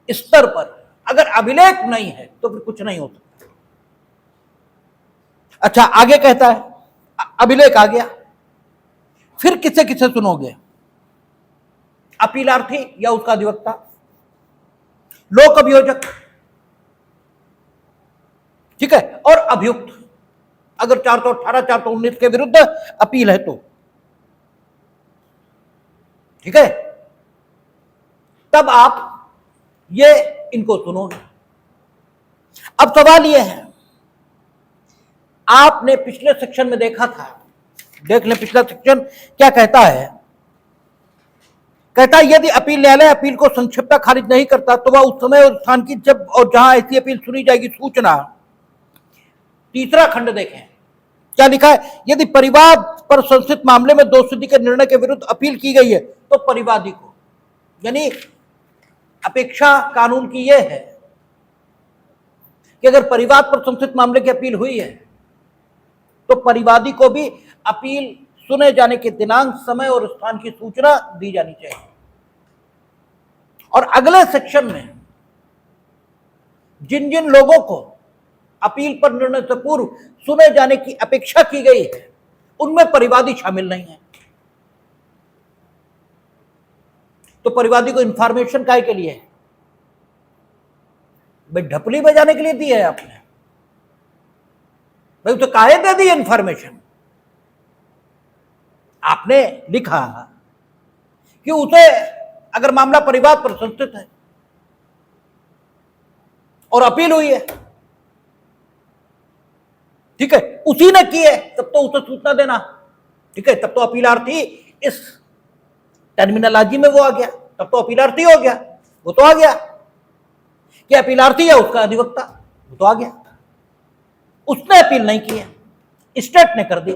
स्तर पर अगर अभिलेख नहीं है तो फिर कुछ नहीं हो सकता। अच्छा, आगे कहता है अभिलेख आ गया, फिर किसे किसे सुनोगे? अपीलार्थी या उसका अधिवक्ता, लोक अभियोजक, ठीक है, और अभियुक्त, अगर 418 419 के विरुद्ध अपील है तो। ठीक है, तब आप ये इनको सुनोगे। अब सवाल ये है, आपने पिछले सेक्शन में देखा था, देख लें पिछला सेक्शन क्या कहता है। कहता है यदि अपील न्यायालय अपील को संक्षिप्तता खारिज नहीं करता तो वह उस समय और स्थान की जब और जहां ऐसी अपील सुनी जाएगी सूचना। तीसरा खंड देखें क्या लिखा है, यदि परिवाद पर संस्थित मामले में दोषसिद्धि के निर्णय के विरुद्ध अपील की गई है तो परिवादी को, यानी अपेक्षा कानून की यह है कि अगर परिवाद पर संस्थित मामले की अपील हुई है तो परिवादी को भी अपील सुने जाने के दिनांक, समय और स्थान की सूचना दी जानी चाहिए। और अगले सेक्शन में जिन जिन लोगों को अपील पर निर्णय से पूर्व सुने जाने की अपेक्षा की गई है उनमें परिवादी शामिल नहीं है। तो परिवादी को इंफॉर्मेशन काहे के लिए है? भाई ढपली बजाने के लिए दी है आपने, भाई तो काहे दे दी इंफॉर्मेशन? आपने लिखा कि उसे अगर मामला परिवाद पर संस्थित है और अपील हुई है, ठीक है, उसी ने की है, तब तो उसे सूचना देना, ठीक है, तब तो अपीलार्थी इस टर्मिनोलॉजी में वो आ गया, तब तो अपीलार्थी हो गया, वो तो आ गया कि अपीलार्थी है उसका अधिवक्ता, वो तो आ गया। उसने अपील नहीं की है, स्टेट ने कर दी,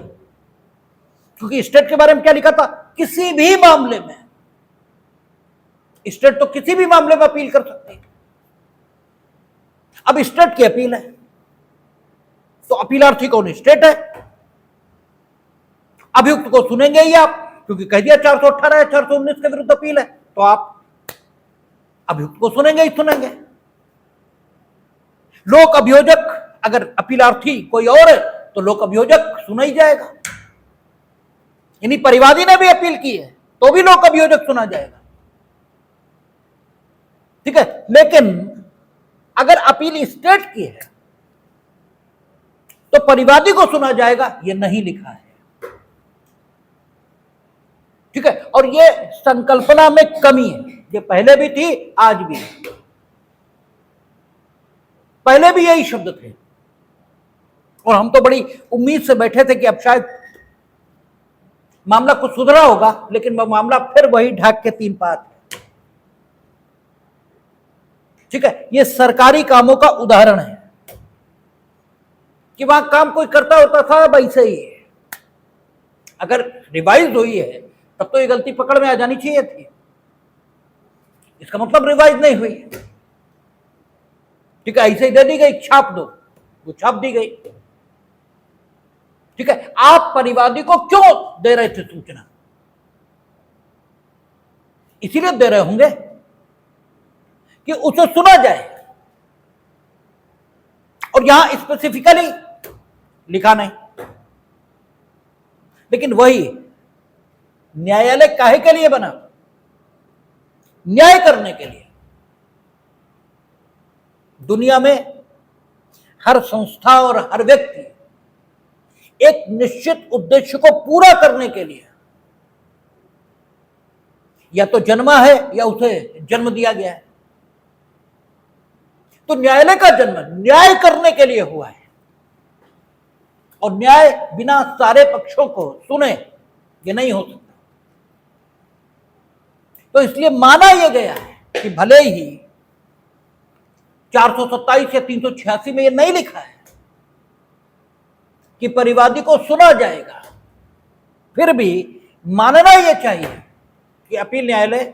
क्योंकि स्टेट के बारे में क्या लिखा था, किसी भी मामले में स्टेट तो किसी भी मामले में अपील कर सकती है। अब स्टेट की अपील है तो अपीलार्थी कौन? स्टेट है। अभियुक्त को सुनेंगे ही आप, क्योंकि कह दिया 418 है, 419 के विरुद्ध अपील है, तो आप अभियुक्त को सुनेंगे ही सुनेंगे। लोक अभियोजक, अगर अपीलार्थी कोई और है तो लोक अभियोजक सुना ही जाएगा, यानी परिवादी ने भी अपील की है तो भी लोक अभियोजक सुना जाएगा, ठीक है। लेकिन अगर अपील स्टेट की है तो परिवादी को सुना जाएगा, यह नहीं लिखा है, ठीक है। और यह संकल्पना में कमी है, ये पहले भी थी आज भी है, पहले भी यही शब्द थे और हम तो बड़ी उम्मीद से बैठे थे कि अब शायद मामला कुछ सुधरा होगा, लेकिन वह मामला फिर वही ढाक के 3 पात है, ठीक है। यह सरकारी कामों का उदाहरण है कि वहां काम कोई करता होता था वैसे ही है, अगर रिवाइज हुई है तब तो ये गलती पकड़ में आ जानी चाहिए थी, इसका मतलब रिवाइज नहीं हुई, ठीक है। ऐसे ही दे दी गई, छाप दो, वो छाप दी गई, ठीक है। आप परिवादी को क्यों दे रहे थे सूचना? इसीलिए दे रहे होंगे कि उसे सुना जाए, और यहां स्पेसिफिकली लिखा नहीं। लेकिन वही न्यायालय काहे के लिए बना? न्याय करने के लिए। दुनिया में हर संस्था और हर व्यक्ति एक निश्चित उद्देश्य को पूरा करने के लिए या तो जन्मा है या उसे जन्म दिया गया है। तो न्यायालय का जन्म न्याय करने के लिए हुआ है, और न्याय बिना सारे पक्षों को सुने ये नहीं हो सकता। तो इसलिए माना यह गया है कि भले ही 427 या 386 में यह नहीं लिखा है कि परिवादी को सुना जाएगा, फिर भी मानना यह चाहिए कि अपील न्यायालय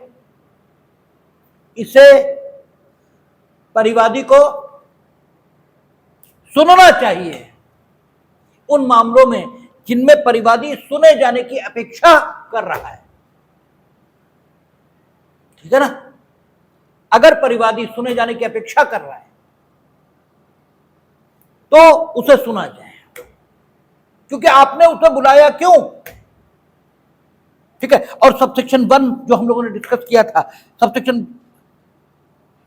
इसे परिवादी को सुनना चाहिए उन मामलों में जिनमें परिवादी सुने जाने की अपेक्षा कर रहा है, ठीक है ना। अगर परिवादी सुने जाने की अपेक्षा कर रहा है तो उसे सुना जाए, क्योंकि आपने उसे बुलाया क्यों, ठीक है। और सबसेक्शन 1 जो हम लोगों ने डिस्कस किया था, सबसेक्शन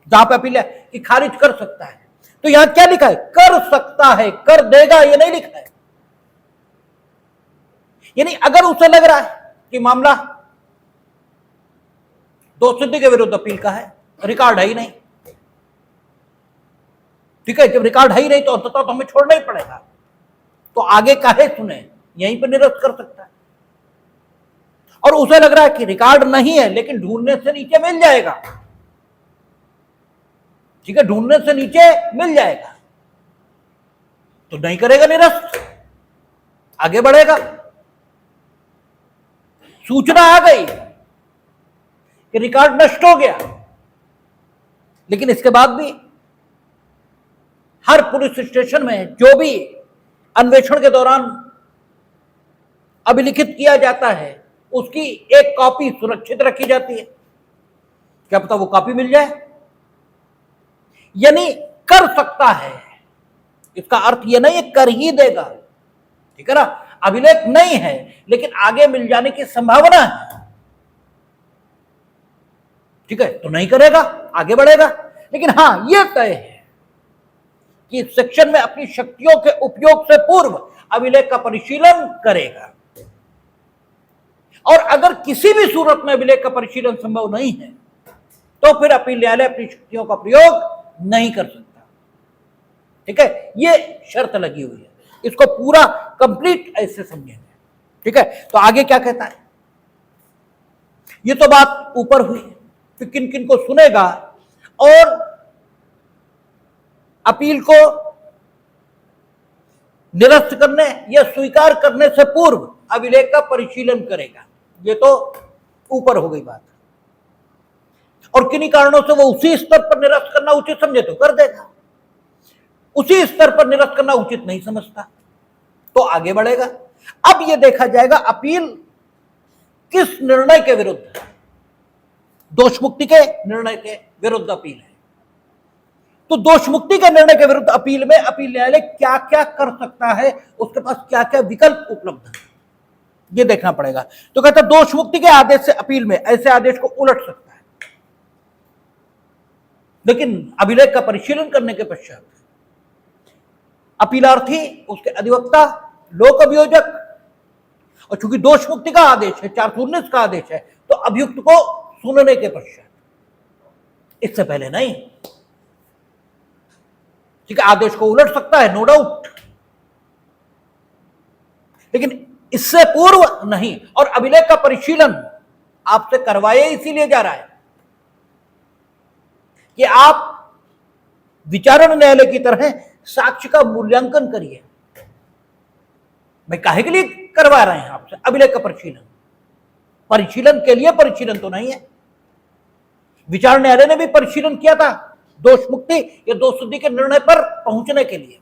जहां पे अपील है कि खारिज कर सकता है, तो यहां क्या लिखा है? कर सकता है, कर देगा ये नहीं लिखा है। यानी अगर उसे लग रहा है कि मामला दोषसिद्धि के विरुद्ध अपील का है, रिकॉर्ड है ही नहीं, ठीक है। जब रिकॉर्ड है ही नहीं तो अंततः तो हमें छोड़ना ही पड़ेगा, तो आगे काहे सुने, यहीं पर निरस्त कर सकता है। और उसे लग रहा है कि रिकॉर्ड नहीं है, लेकिन ढूंढने से नीचे मिल जाएगा, ठीक है, ढूंढने से नीचे मिल जाएगा, तो नहीं करेगा निरस्त, आगे बढ़ेगा। सूचना आ गई कि रिकॉर्ड नष्ट हो गया, लेकिन इसके बाद भी हर पुलिस स्टेशन में जो भी अन्वेषण के दौरान अभिलिखित किया जाता है, उसकी एक कॉपी सुरक्षित रखी जाती है, क्या पता वो कॉपी मिल जाए। यानी कर सकता है, इसका अर्थ यह नहीं है कर ही देगा, ठीक है ना, अभिलेख नहीं है लेकिन आगे मिल जाने की संभावना है, ठीक है, तो नहीं करेगा, आगे बढ़ेगा। लेकिन हां यह तय है कि इस सेक्शन में अपनी शक्तियों के उपयोग से पूर्व अभिलेख का परिशीलन करेगा, और अगर किसी भी सूरत में अभिलेख का परिशीलन संभव नहीं है तो फिर अपील न्यायालय अपनी शक्तियों का प्रयोग नहीं कर सकता, ठीक है, यह शर्त लगी हुई है, इसको पूरा कंप्लीट ऐसे समझेंगे, ठीक है। तो आगे क्या कहता है, ये तो बात ऊपर हुई कि किन किन को सुनेगा और अपील को निरस्त करने या स्वीकार करने से पूर्व अभिलेख का परिशीलन करेगा, ये तो ऊपर हो गई बात। और किन्हीं कारणों से वो उसी स्तर पर निरस्त करना उचित समझे तो कर देगा, उसी स्तर पर निरस्त करना उचित नहीं समझता तो आगे बढ़ेगा। अब यह देखा जाएगा अपील किस निर्णय के विरुद्ध है, दोष मुक्ति के निर्णय के विरुद्ध अपील है। तो दोष मुक्ति के निर्णय के विरुद्ध अपील में अपील न्यायालय क्या क्या कर सकता है, उसके पास क्या क्या विकल्प उपलब्ध है, यह देखना पड़ेगा। तो कहता है दोष मुक्ति के आदेश से अपील में ऐसे आदेश को उलट सकता है, लेकिन अभिलेख का परिशीलन करने के पश्चात अपीलार्थी, उसके अधिवक्ता, लोक अभियोजक, और चूंकि दोष मुक्ति का आदेश है, 419 का आदेश है, तो अभियुक्त को सुनने के पश्चात, इससे पहले नहीं, ठीक है, आदेश को उलट सकता है, नो डाउट, लेकिन इससे पूर्व नहीं। और अभिलेख का परिशीलन आपसे करवाए इसीलिए जा रहा है कि आप विचारण न्यायालय की तरह साक्ष्य का मूल्यांकन करिए। भाई काहे के लिए करवा रहे हैं आपसे अभिलेख का परिशीलन, परिशीलन के लिए परिशीलन तो नहीं है। विचारण न्यायालय ने भी परिशीलन किया था दोष मुक्ति या दोष सिद्धि के निर्णय पर पहुंचने के लिए,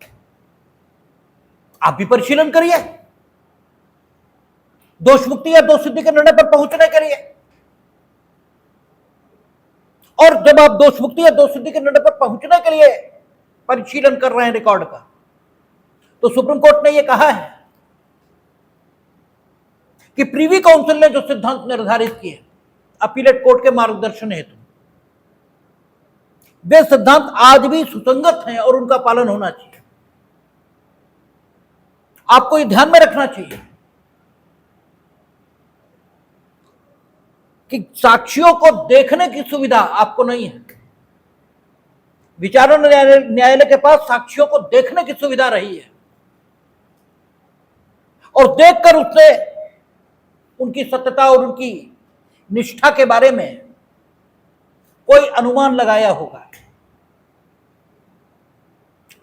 आप भी परिशीलन करिए दोष मुक्ति या दोष सिद्धि के निर्णय पर पहुंचने के लिए। और जब आप दोष मुक्ति या दोष सिद्धि के निर्णय पर पहुंचने के लिए परिशीलन कर रहे हैं रिकॉर्ड का, तो सुप्रीम कोर्ट ने यह कहा है कि प्रीवी काउंसिल ने जो सिद्धांत निर्धारित किए अपीलेट कोर्ट के मार्गदर्शन हेतु, वे सिद्धांत आज भी सुसंगत हैं और उनका पालन होना चाहिए। आपको यह ध्यान में रखना चाहिए कि साक्षियों को देखने की सुविधा आपको नहीं है। विचारण न्यायालय के पास साक्षियों को देखने की सुविधा रही है, और देखकर उसने उनकी सत्यता और उनकी निष्ठा के बारे में कोई अनुमान लगाया होगा।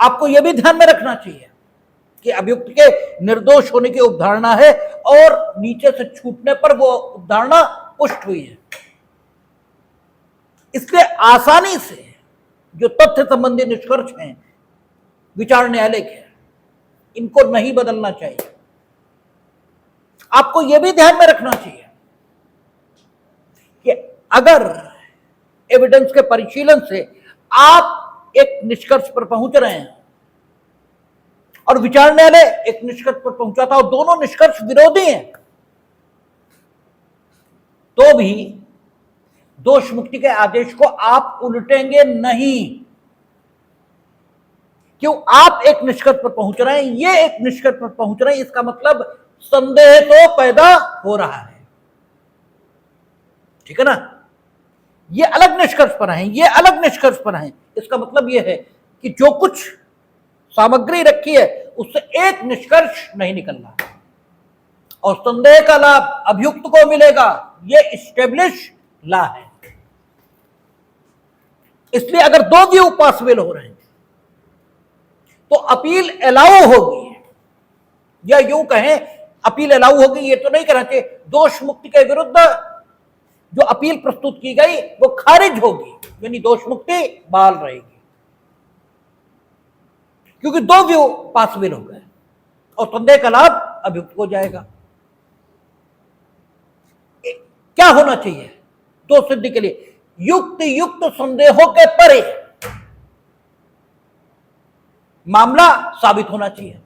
आपको यह भी ध्यान में रखना चाहिए कि अभियुक्त के निर्दोष होने की अवधारणा है और नीचे से छूटने पर वो अवधारणा पुष्ट हुई है। इसलिए आसानी से जो तथ्य संबंधी निष्कर्ष हैं विचारण न्यायालय के, इनको नहीं बदलना चाहिए। आपको यह भी ध्यान में रखना चाहिए कि अगर एविडेंस के परिशीलन से आप एक निष्कर्ष पर पहुंच रहे हैं और विचारण न्यायालय एक निष्कर्ष पर पहुंचा था और दोनों निष्कर्ष विरोधी हैं, तो भी दोष मुक्ति के आदेश को आप उलटेंगे नहीं। क्यों? आप एक निष्कर्ष पर पहुंच रहे हैं, ये एक निष्कर्ष पर पहुंच रहे हैं, इसका मतलब संदेह तो पैदा हो रहा है, ठीक है ना। ये अलग निष्कर्ष पर है, ये अलग निष्कर्ष पर है। इसका मतलब यह है कि जो कुछ सामग्री रखी है उससे एक निष्कर्ष नहीं निकल रहा, और संदेह का लाभ अभियुक्त को मिलेगा, यह एस्टेब्लिश लॉ है। इसलिए अगर दो व्यू पॉसिबल हो रहे हैं तो अपील अलाउ होगी, या यूं कहें अपील अलाउ होगी, ये तो नहीं कहना चाहिए, दोष मुक्ति के विरुद्ध जो अपील प्रस्तुत की गई वो खारिज होगी, यानी दोष मुक्ति बहाल रहेगी, क्योंकि दो व्यू पॉसिबल हो गए और संदेह का लाभ अभियुक्त हो जाएगा। क्या होना चाहिए दोष सिद्धि के लिए? युक्त संदेहों के परे मामला साबित होना चाहिए।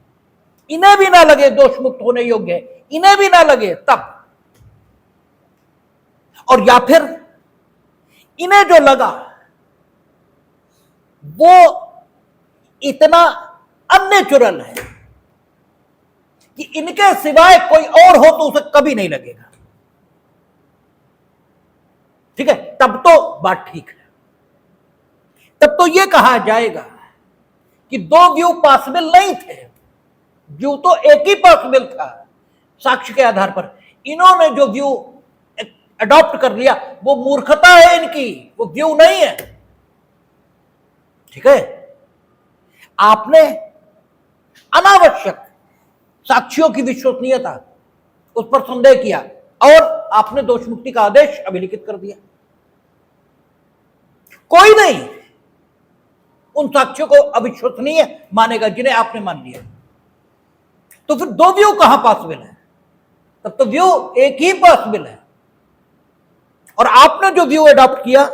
इन्हें भी ना लगे दोष मुक्त होने योग्य है, इन्हें भी ना लगे तब, और या फिर इन्हें जो लगा वो इतना अननेचुरल है कि इनके सिवाय कोई और हो तो उसे कभी नहीं लगेगा, ठीक है, तब तो बात ठीक है। तब तो यह कहा जाएगा कि दो व्यू पॉसिबल नहीं थे, व्यू तो एक ही पॉसिबल था साक्ष्य के आधार पर। इन्होंने जो व्यू अडॉप्ट कर लिया वो मूर्खता है इनकी, वो व्यू नहीं है, ठीक है। आपने अनावश्यक साक्ष्यों की विश्वसनीयता उस पर संदेह किया और आपने दोष मुक्ति का आदेश अभिलिखित कर दिया। कोई नहीं उन साक्ष्यों को अविश्वसनीय मानेगा जिन्हें आपने मान लिया। तो फिर दो व्यू कहां पॉसिबल है? तब तो व्यू एक ही पॉसिबल है, और आपने जो व्यू अडॉप्ट किया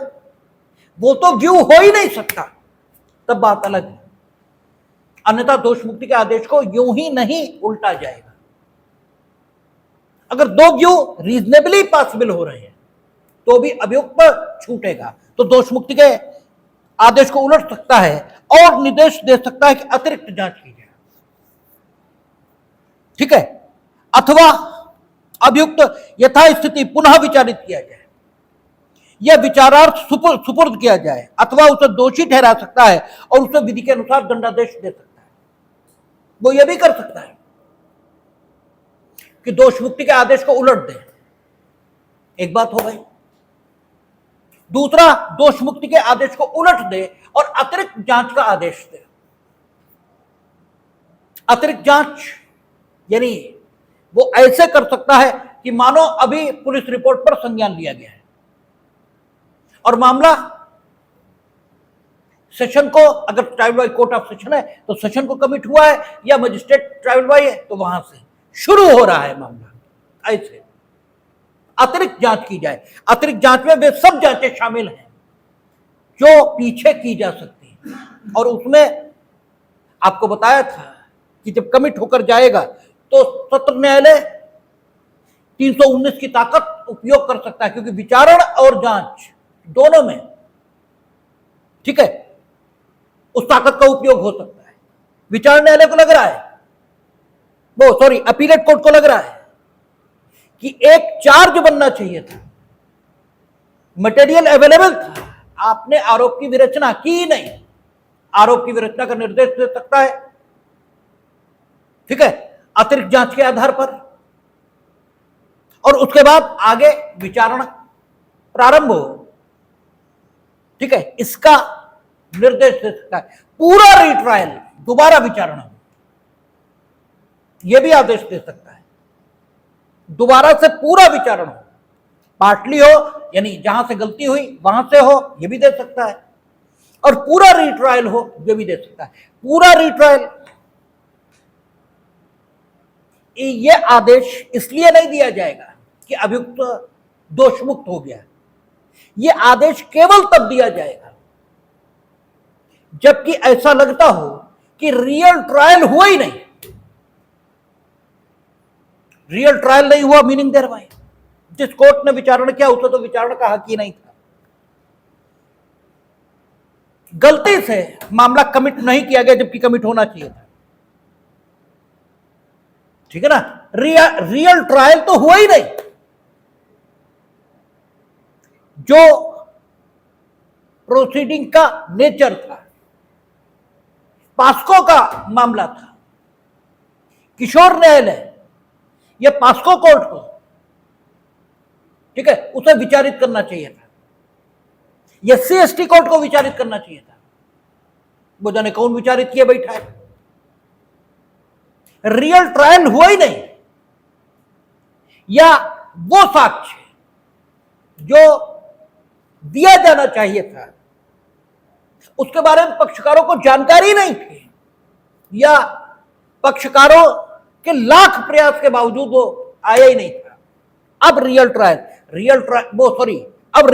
वो तो व्यू हो ही नहीं सकता, तब बात अलग है। अन्यथा दोष मुक्ति के आदेश को यूं ही नहीं उल्टा जाएगा। अगर दो व्यू रीजनेबली पॉसिबल हो रहे हैं तो भी अभियुक्त छूटेगा, तो दोष मुक्ति के आदेश को उलट सकता है और निर्देश दे सकता है कि अतिरिक्त जांच की जाए, ठीक है, अथवा अभियुक्त यथास्थिति पुनः विचारित किया जाए, यह विचारार्थ सुपुर्द किया जाए, अथवा उसे दोषी ठहरा सकता है और उसे विधि के अनुसार दंडादेश दे सकता है। वो यह भी कर सकता है कि दोष मुक्ति के आदेश को उलट दे, एक बात हो गई। दूसरा, दोष मुक्ति के आदेश को उलट दे और अतिरिक्त जांच का आदेश दे। अतिरिक्त जांच यानी वो ऐसे कर सकता है कि मानो अभी पुलिस रिपोर्ट पर संज्ञान लिया गया है और मामला सेशन को, अगर trial by court of session है तो सेशन को कमिट हुआ है, या मजिस्ट्रेट ट्रायल बाय है तो वहां से शुरू हो रहा है मामला। ऐसे अतिरिक्त जांच की जाए। अतिरिक्त जांच में वे सब जांचें शामिल हैं जो पीछे की जा सकती हैं, और उसमें आपको बताया था कि जब कमिट होकर जाएगा तो सत्र न्यायालय 319 की ताकत उपयोग कर सकता है, क्योंकि विचारण और जांच दोनों में, ठीक है, उस ताकत का उपयोग हो सकता है। विचारण न्यायालय को लग रहा है, वो सॉरी अपीलेट कोर्ट को लग रहा है कि एक चार्ज बनना चाहिए था, मटेरियल अवेलेबल था, आपने आरोप की विरचना की नहीं, आरोप की विरचना का निर्देश दे सकता है, ठीक है, अतिरिक्त जांच के आधार पर, और उसके बाद आगे विचारणा प्रारंभ हो, ठीक है, इसका निर्देश दे सकता है। पूरा रीट्रायल, दोबारा विचारणा, यह भी आदेश दे सकता है, दोबारा से पूरा विचारण हो, पार्टली हो यानी जहां से गलती हुई वहां से हो, यह भी दे सकता है, और पूरा रीट्रायल हो, यह भी दे सकता है। पूरा रीट्रायल यह आदेश इसलिए नहीं दिया जाएगा कि अभियुक्त दोष मुक्त हो गया, यह आदेश केवल तब दिया जाएगा जबकि ऐसा लगता हो कि रियल ट्रायल हुआ ही नहीं। रियल ट्रायल नहीं हुआ मीनिंग देयर बाय, जिस कोर्ट ने विचारण किया उसे तो विचारण का हक ही नहीं था, गलती से मामला कमिट नहीं किया गया जबकि कमिट होना चाहिए था, ठीक है ना। रियल ट्रायल तो हुआ ही नहीं। जो प्रोसीडिंग का नेचर था, पास्को का मामला था, किशोर न्यायालय ये पास्को कोर्ट को, ठीक है, उसे विचारित करना चाहिए था, एससी एसटी कोर्ट को विचारित करना चाहिए था। वो जाने कौन विचारित किए बैठा है। रियल ट्रायल हुआ ही नहीं, या वो साक्ष्य जो दिया जाना चाहिए था उसके बारे में पक्षकारों को जानकारी नहीं थी, या पक्षकारों के लाख प्रयास के बावजूद वो आया ही नहीं था। अब अब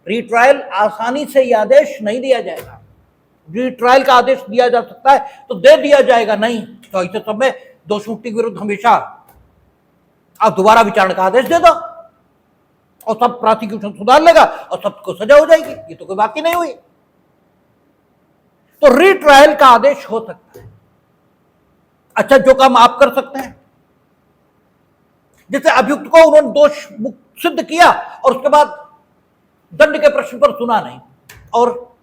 रीट्रायल आसानी से यह आदेश नहीं दिया जाएगा। रीट्रायल का आदेश दिया जा सकता है तो दे दिया जाएगा, नहीं तो ऐसे सब में दोष मुक्ति के विरुद्ध हमेशा आप दोबारा विचारणा का आदेश दे दो और सब प्रोसिक्यूशन सुधार लेगा और सबको सजा हो जाएगी। ये तो कोई बात ही नहीं हुई। तो रीट्रायल का आदेश हो सकता है। अच्छा, जो काम आप कर सकते हैं, जैसे अभियुक्त को उन्होंने दोष मुक्त सिद्ध किया और उसके बाद दंड के प्रश्न पर सुना नहीं और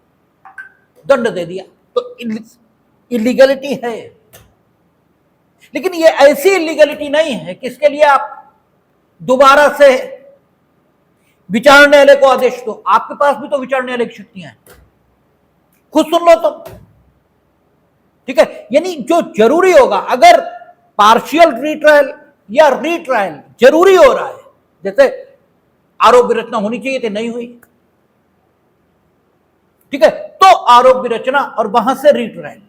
दंड दे दिया, तो इलीगलिटी है। लेकिन ये ऐसी इलीगलिटी नहीं है कि इसके लिए आप दोबारा से विचार न्यायालय को आदेश दो। आपके पास भी तो विचार न्यायालय की शक्तियां हैं, खुद सुन लो तुम, ठीक है। यानी जो जरूरी होगा, अगर पार्शियल रीट्रायल या रीट्रायल जरूरी हो रहा है, जैसे आरोप विरचना होनी चाहिए थी, नहीं हुई, ठीक है, तो आरोप विरचना और वहां से रीट्रायल।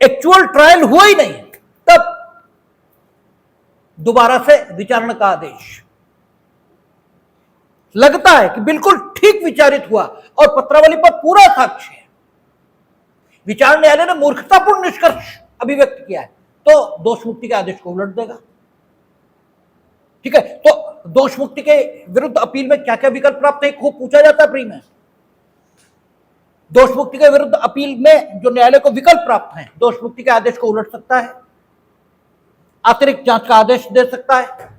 एक्चुअल ट्रायल हुआ ही नहीं, तब दोबारा से विचारणा का आदेश। लगता है कि बिल्कुल ठीक विचारित हुआ और पत्रावली पर पूरा साक्ष्य है, विचार न्यायालय ने मूर्खतापूर्ण निष्कर्ष अभिव्यक्त किया है, तो दोष मुक्ति के आदेश को उलट देगा, ठीक है। तो दोष मुक्ति के विरुद्ध अपील में क्या क्या विकल्प प्राप्त है, खूब पूछा जाता है प्री में। दोष मुक्ति के विरुद्ध अपील में जो न्यायालय को विकल्प प्राप्त है, दोष मुक्ति के आदेश को उलट सकता है, अतिरिक्त जांच का आदेश दे सकता है,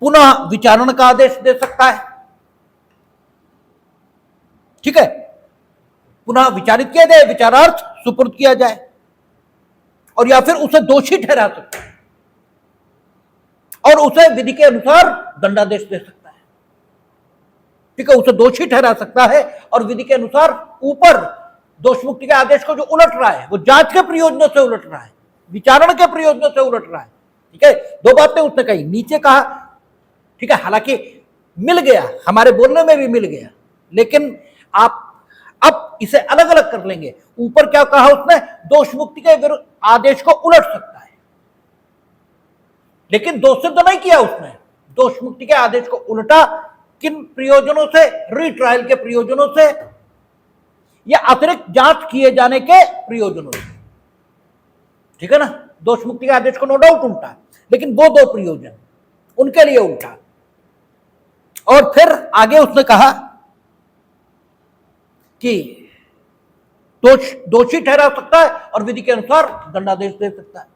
पुनः विचारण का आदेश दे सकता है, ठीक है, पुनः विचारित किया जाए, विचारार्थ सुपुर्द किया जाए, और या फिर उसे दोषी ठहरा सकता है और उसे विधि के अनुसार दंडादेश दे सकता है, ठीक है, उसे दोषी ठहरा सकता है और विधि के अनुसार ऊपर दोष मुक्ति के आदेश को जो उलट रहा है वो जांच के प्रयोजनों से उलट रहा है, विचारण के प्रयोजनों से उलट रहा है, ठीक है। दो बातें उसने कही, नीचे कहा, ठीक है, हालांकि मिल गया, हमारे बोलने में भी मिल गया, लेकिन आप अब इसे अलग अलग कर लेंगे। ऊपर क्या कहा उसने, दोष मुक्ति के विरुद्ध आदेश को उलट सकता है, लेकिन दोष सिद्ध नहीं किया उसने। दोष मुक्ति के आदेश को उल्टा किन प्रयोजनों से, रीट्रायल के प्रयोजनों से या अतिरिक्त जांच किए जाने के प्रयोजनों से, ठीक है ना। दोष मुक्ति के आदेश को नो डाउट उल्टा, लेकिन वो दो प्रयोजन उनके लिए उल्टा। और फिर आगे उसने कहा कि दोषी ठहरा सकता है और विधि के अनुसार दंडादेश दे सकता है।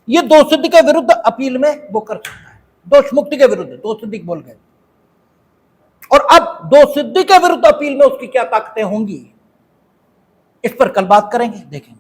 ये दोष सिद्धि के विरुद्ध अपील में वो कर सकता है, दोष मुक्ति के विरुद्ध, दोष सिद्धि बोल गए। और अब दोष सिद्धि के विरुद्ध अपील में उसकी क्या ताकतें होंगी, इस पर कल बात करेंगे, देखेंगे।